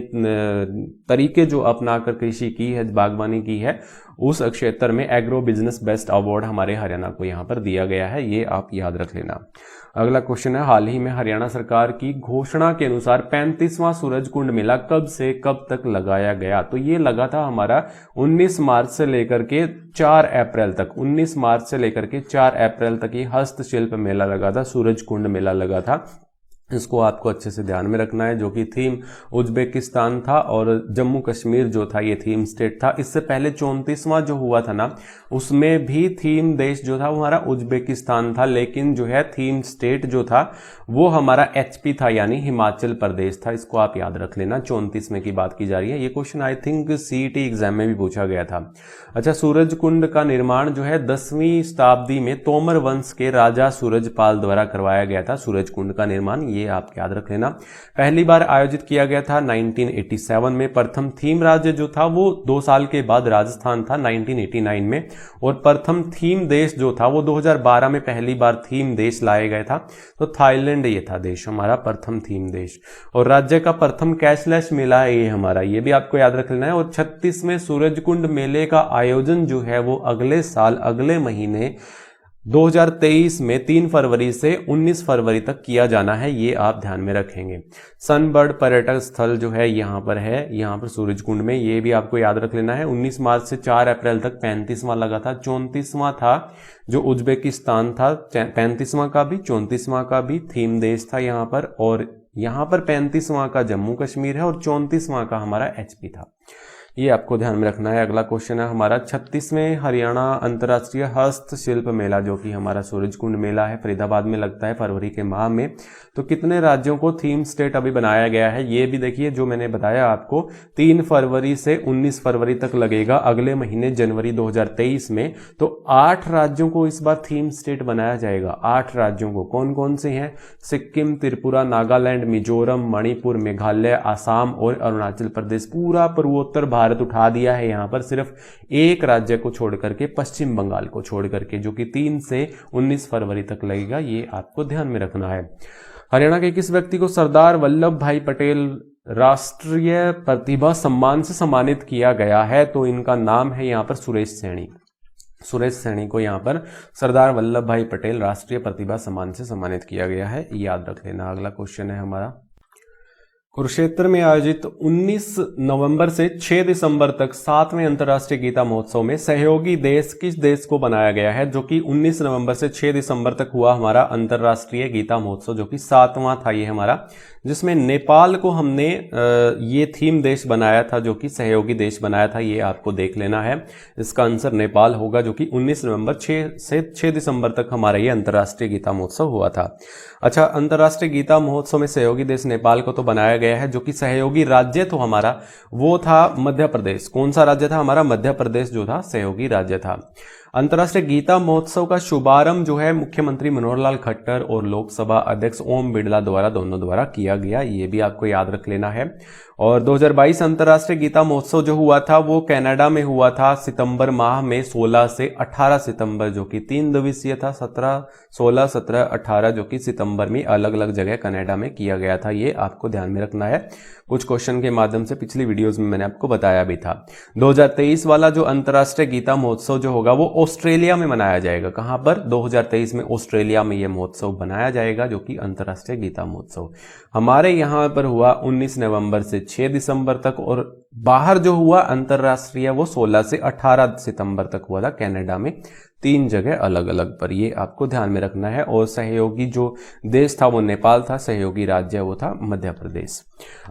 तरीके जो अपनाकर कृषि की है, बागवानी की है, उस क्षेत्र में एग्रो बिजनेस बेस्ट अवार्ड हमारे हरियाणा को यहाँ पर दिया गया है। ये आप याद रख लेना। अगला क्वेश्चन है, हाल ही में हरियाणा सरकार की घोषणा के अनुसार 35वां सूरज कुंड मेला कब से कब तक लगाया गया? तो ये लगा था हमारा 19 मार्च से लेकर के 4 अप्रैल तक। 19 मार्च से लेकर के 4 अप्रैल तक ये हस्तशिल्प मेला लगा था, सूरज कुंड मेला लगा था। इसको आपको अच्छे से ध्यान में रखना है, जो कि थीम उज्बेकिस्तान था और जम्मू कश्मीर जो था ये थीम स्टेट था। इससे पहले 34वां जो हुआ था ना, उसमें भी थीम देश जो था वो हमारा उज्बेकिस्तान था, लेकिन जो है थीम स्टेट जो था वो हमारा एचपी था, यानी हिमाचल प्रदेश था। इसको आप याद रख लेना। 34वें की बात की जा रही है। ये question I think CET exam में भी पूछा गया था। अच्छा, सूरज कुंड का निर्माण जो है 10वीं शताब्दी में तोमर वंश के राजा सूरजपाल द्वारा करवाया गया था। सूरज कुंड का निर्माण ये आप याद रख लेना। पहली बार आयोजित किया गया था 1987 में। प्रथम थीम राज्य जो था वो 2 साल के बाद राजस्थान था 1989 में, और प्रथम थीम देश जो था वो 2012 में पहली बार थीम देश लाया गया था। तो थाईलैंड ये था देश हमारा प्रथम थीम देश। और राज्य का प्रथम कैशलेस मेला है ये हमारा, ये भी आपको याद रख लेना है। और 36वें सूरज कुंड मेले का आयोजन जो है वो अगले साल अगले महीने 2023 में 3 फरवरी से 19 फरवरी तक किया जाना है, ये आप ध्यान में रखेंगे। सनबर्ड पर्यटक स्थल जो है यहाँ पर है, यहाँ पर सूरजकुंड में, ये भी आपको याद रख लेना है। 19 मार्च से 4 अप्रैल तक 35वां लगा था। 34वां था जो उज्बेकिस्तान था, 35वां का भी 34वां का भी थीम देश था यहाँ पर, और यहाँ पर 35वां का जम्मू कश्मीर है और 34वां का हमारा एचपी था। ये आपको ध्यान में रखना है। अगला क्वेश्चन है हमारा 36वें हरियाणा अंतर्राष्ट्रीय हस्तशिल्प मेला, जो कि हमारा सूरजकुंड मेला है, फरीदाबाद में लगता है फरवरी के माह में। तो कितने राज्यों को थीम स्टेट अभी बनाया गया है, ये भी देखिए, जो मैंने बताया आपको 3 फरवरी से 19 फरवरी तक लगेगा, अगले महीने जनवरी 2023 में। तो 8 राज्यों को इस बार थीम स्टेट बनाया जाएगा। 8 राज्यों को, कौन कौन से हैं? सिक्किम, त्रिपुरा, नागालैंड, मिजोरम, मणिपुर, मेघालय, आसाम और अरुणाचल प्रदेश। पूरा पूर्वोत्तर भारत उठा दिया है यहाँ पर, सिर्फ एक राज्य को छोड़ करके, पश्चिम बंगाल को छोड़ करके, जो कि 3 से 19 फरवरी तक लगेगा। ये आपको ध्यान में रखना है। हरियाणा के किस व्यक्ति को सरदार वल्लभ भाई पटेल राष्ट्रीय प्रतिभा सम्मान से सम्मानित किया गया है? तो इनका नाम है यहाँ पर सुरेश सैनी। सुरेश सैनी को यहाँ पर सरदार वल्लभ भाई पटेल राष्ट्रीय प्रतिभा सम्मान से सम्मानित किया गया है, याद रख लेना। अगला क्वेश्चन है हमारा, कुरुक्षेत्र में आयोजित 19 नवंबर से 6 दिसंबर तक 7वें अंतर्राष्ट्रीय गीता महोत्सव में सहयोगी देश किस देश को बनाया गया है? जो कि 19 नवंबर से 6 दिसंबर तक हुआ हमारा अंतर्राष्ट्रीय गीता महोत्सव, जो कि 7वां था ये हमारा, जिसमें नेपाल को हमने ये थीम देश बनाया था, जो कि सहयोगी देश बनाया था। ये आपको देख लेना है। इसका आंसर नेपाल होगा, जो कि 19 नवंबर 6 से 6 दिसंबर तक हमारा ये अंतर्राष्ट्रीय गीता महोत्सव हुआ था। अच्छा, अंतर्राष्ट्रीय गीता महोत्सव में सहयोगी देश नेपाल को तो बनाया गया है, जो कि सहयोगी राज्य तो हमारा वो था मध्य प्रदेश। कौन सा राज्य था हमारा? मध्य प्रदेश जो था सहयोगी राज्य था। अंतर्राष्ट्रीय गीता महोत्सव का शुभारंभ जो है मुख्यमंत्री मनोहर लाल खट्टर और लोकसभा अध्यक्ष ओम बिड़ला द्वारा, दोनों द्वारा किया गया। ये भी आपको याद रख लेना है। और 2022 अंतर्राष्ट्रीय गीता महोत्सव जो हुआ था वो कनाडा में हुआ था सितंबर माह में, 16 से 18 सितंबर, जो कि 3 दिवसीय था। 16, 17, 18 जो कि सितंबर में अलग अलग जगह कनाडा में किया गया था। ये आपको ध्यान में रखना है। कुछ क्वेश्चन के माध्यम से पिछली वीडियोस में मैंने आपको बताया भी था। 2023 वाला जो अंतर्राष्ट्रीय गीता महोत्सव जो होगा वो ऑस्ट्रेलिया में मनाया जाएगा। कहां पर? 2023 में ऑस्ट्रेलिया में यह महोत्सव बनाया जाएगा, जो कि अंतर्राष्ट्रीय गीता महोत्सव हमारे यहाँ पर हुआ 19 नवंबर से 6 दिसंबर तक, और बाहर जो हुआ अंतर्राष्ट्रीय वो 16 से 18 सितंबर तक हुआ था कनाडा में। 3 जगह अलग अलग पर, ये आपको ध्यान में रखना है। और सहयोगी जो देश था वो नेपाल था, सहयोगी राज्य वो था मध्य प्रदेश।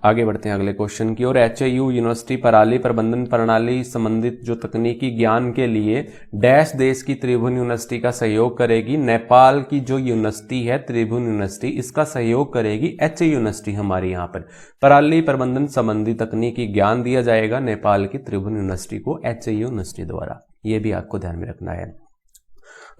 आगे बढ़ते हैं अगले क्वेश्चन की ओर। एचयू यूनिवर्सिटी पराली प्रबंधन प्रणाली संबंधित जो तकनीकी ज्ञान के लिए डैश देश की त्रिभुवन यूनिवर्सिटी का सहयोग करेगी? नेपाल की जो यूनिवर्सिटी है त्रिभुवन यूनिवर्सिटी, इसका सहयोग करेगी एचयू यूनिवर्सिटी। हमारे यहाँ पर पराली प्रबंधन संबंधी तकनीकी ज्ञान दिया जाएगा नेपाल की त्रिभुवन यूनिवर्सिटी को एचयू यूनिवर्सिटी द्वारा। ये भी आपको ध्यान में रखना है।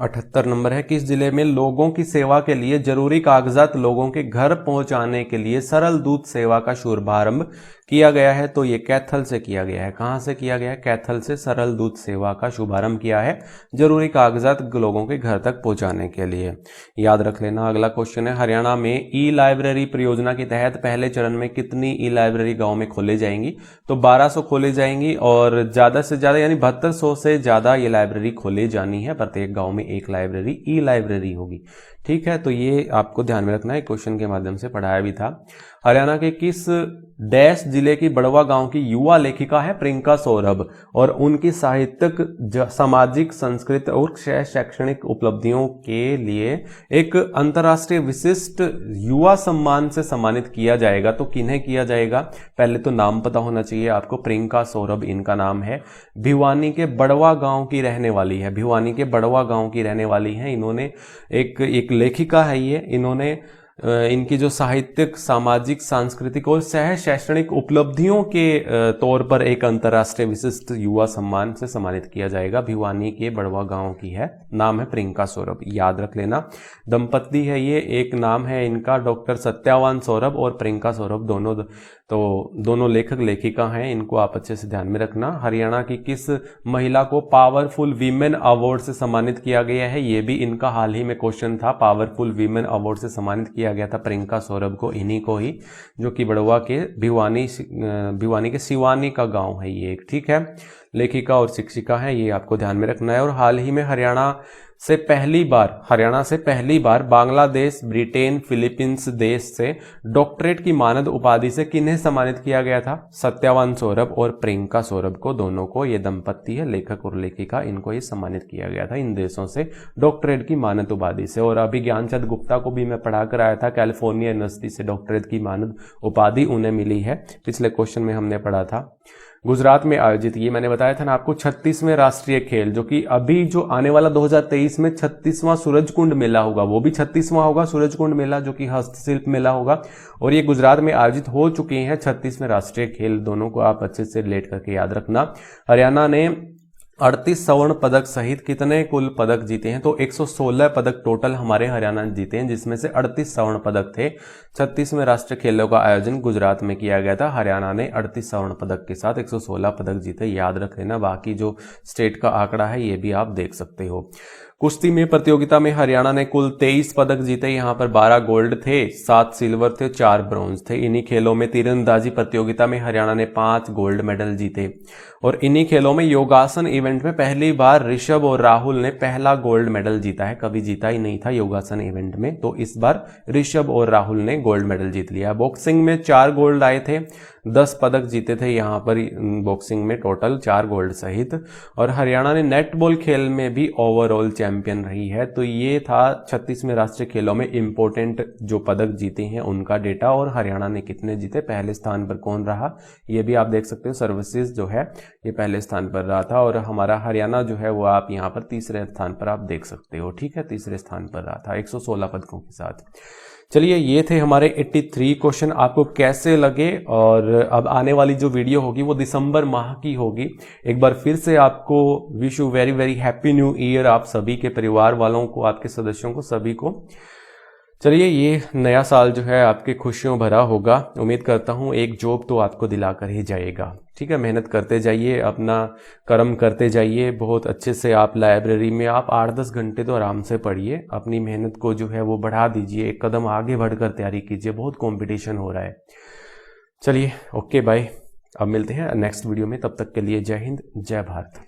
78 नंबर है, किस जिले में लोगों की सेवा के लिए जरूरी कागजात लोगों के घर पहुंचाने के लिए सरल दूत सेवा का शुभारंभ किया गया है? तो ये कैथल से किया गया है। कहां से किया गया है? कैथल से सरल दूत सेवा का शुभारंभ किया है, जरूरी कागजात लोगों के घर तक पहुंचाने के लिए। याद रख लेना। अगला क्वेश्चन है, हरियाणा में ई लाइब्रेरी परियोजना के तहत पहले चरण में कितनी ई लाइब्रेरी गांव में खोली जाएंगी? तो 1200 खोली जाएंगी, और ज्यादा से ज्यादा यानी 7200 से ज्यादा ये लाइब्रेरी खोली जानी है। प्रत्येक गांव में एक लाइब्रेरी ई लाइब्रेरी होगी। ठीक है, तो ये आपको ध्यान में रखना है, क्वेश्चन के माध्यम से पढ़ाया भी था। हरियाणा के किस डैश जिले की बड़वा गांव की युवा लेखिका है प्रियंका सौरभ, और उनकी साहित्यिक, सामाजिक, संस्कृत और शैक्षणिक उपलब्धियों के लिए एक अंतर्राष्ट्रीय विशिष्ट युवा सम्मान से सम्मानित किया जाएगा। तो किन्हें किया जाएगा? पहले तो नाम पता होना चाहिए आपको। प्रियंका सौरभ इनका नाम है। भिवानी के बड़वा गांव की रहने वाली है। भिवानी के बड़वा गांव की रहने वाली है। इन्होंने एक लेखिका है ये। इन्होंने इनकी जो साहित्यिक, सामाजिक, सांस्कृतिक और सह शैक्षणिक उपलब्धियों के तौर पर एक अंतर्राष्ट्रीय विशिष्ट युवा सम्मान से सम्मानित किया जाएगा। भिवानी के बड़वा गांव की है, नाम है प्रियंका सौरभ, याद रख लेना। दंपति है ये, एक नाम है इनका डॉक्टर सत्यावान सौरभ और प्रियंका सौरभ, दोनों लेखक लेखिका हैं। इनको आप अच्छे से ध्यान में रखना। हरियाणा की किस महिला को पावरफुल वीमेन अवार्ड से सम्मानित किया गया है? ये भी इनका हाल ही में क्वेश्चन था। पावरफुल वीमेन अवार्ड से सम्मानित किया गया था प्रियंका सौरभ को, इन्हीं को ही, जो कि बड़वा के भिवानी के सिवानी का गांव है ये एक। ठीक है, लेखिका और शिक्षिका है, ये आपको ध्यान में रखना है। और हाल ही में हरियाणा से पहली बार, हरियाणा से पहली बार बांग्लादेश, ब्रिटेन, फिलीपींस देश से डॉक्टरेट की मानद उपाधि से किन्हें सम्मानित किया गया था? सत्यवान सौरभ और प्रियंका सौरभ को, दोनों को, ये दंपत्ति है लेखक और लेखिका, इनको ये सम्मानित किया गया था इन देशों से डॉक्टरेट की मानद उपाधि से। और अभी ज्ञानचंद गुप्ता को भी मैं पढ़ा कर आया था, कैलिफोर्निया यूनिवर्सिटी से डॉक्टरेट की मानद उपाधि उन्हें मिली है, पिछले क्वेश्चन में हमने पढ़ा था। गुजरात में आयोजित, ये मैंने बताया था ना आपको, 36वें राष्ट्रीय खेल, जो कि अभी जो आने वाला 2023 में 36वां सूरजकुंड मेला होगा, वो भी 36वां होगा सूरजकुंड मेला, जो कि हस्तशिल्प मेला होगा। और ये गुजरात में आयोजित हो चुके हैं 36वें राष्ट्रीय खेल, दोनों को आप अच्छे से रिलेट करके याद रखना। हरियाणा ने 38 स्वर्ण पदक सहित कितने कुल पदक जीते हैं? तो 116 पदक टोटल हमारे हरियाणा ने जीते हैं, जिसमें से 38 स्वर्ण पदक थे। 36वें राष्ट्रीय खेलों का आयोजन गुजरात में किया गया था। हरियाणा ने 38 स्वर्ण पदक के साथ 116 पदक जीते, याद रख लेना। बाकी जो स्टेट का आंकड़ा है ये भी आप देख सकते हो। कुश्ती में प्रतियोगिता में हरियाणा ने कुल 23 पदक जीते, यहाँ पर 12 गोल्ड थे, 7 सिल्वर थे, 4 ब्रॉन्ज थे। इन्हीं खेलों में तीरंदाजी प्रतियोगिता में हरियाणा ने 5 गोल्ड मेडल जीते। और इन्हीं खेलों में योगासन इवेंट में पहली बार ऋषभ और राहुल ने पहला गोल्ड मेडल जीता है, कभी जीता ही नहीं था योगासन इवेंट में, तो इस बार ऋषभ और राहुल ने गोल्ड मेडल जीत लिया। बॉक्सिंग में 4 गोल्ड आए थे, 10 पदक जीते थे यहाँ पर बॉक्सिंग में टोटल 4 गोल्ड सहित। और हरियाणा ने नेटबॉल खेल में भी ओवरऑल चैंपियन रही है। तो ये था 36वें राष्ट्रीय खेलों में इंपॉर्टेंट जो पदक जीते हैं उनका डेटा, और हरियाणा ने कितने जीते, पहले स्थान पर कौन रहा ये भी आप देख सकते हो। सर्विसेज जो है ये पहले स्थान पर रहा था, और हमारा हरियाणा जो है वो आप यहाँ पर तीसरे स्थान पर आप देख सकते हो, ठीक है, तीसरे स्थान पर रहा था 116 पदकों के साथ। चलिए ये थे हमारे 83 क्वेश्चन, आपको कैसे लगे? और अब आने वाली जो वीडियो होगी वो दिसंबर माह की होगी। एक बार फिर से आपको wish you very very happy new year, आप सभी के परिवार वालों को, आपके सदस्यों को, सभी को। चलिए ये नया साल जो है आपके खुशियों भरा होगा, उम्मीद करता हूँ एक जॉब तो आपको दिला कर ही जाएगा, ठीक है। मेहनत करते जाइए, अपना कर्म करते जाइए, बहुत अच्छे से आप लाइब्रेरी में आप 8-10 घंटे तो आराम से पढ़िए, अपनी मेहनत को जो है वो बढ़ा दीजिए, एक कदम आगे बढ़कर तैयारी कीजिए, बहुत कंपटीशन हो रहा है। चलिए ओके बाय, अब मिलते हैं नेक्स्ट वीडियो में, तब तक के लिए जय हिंद, जय भारत।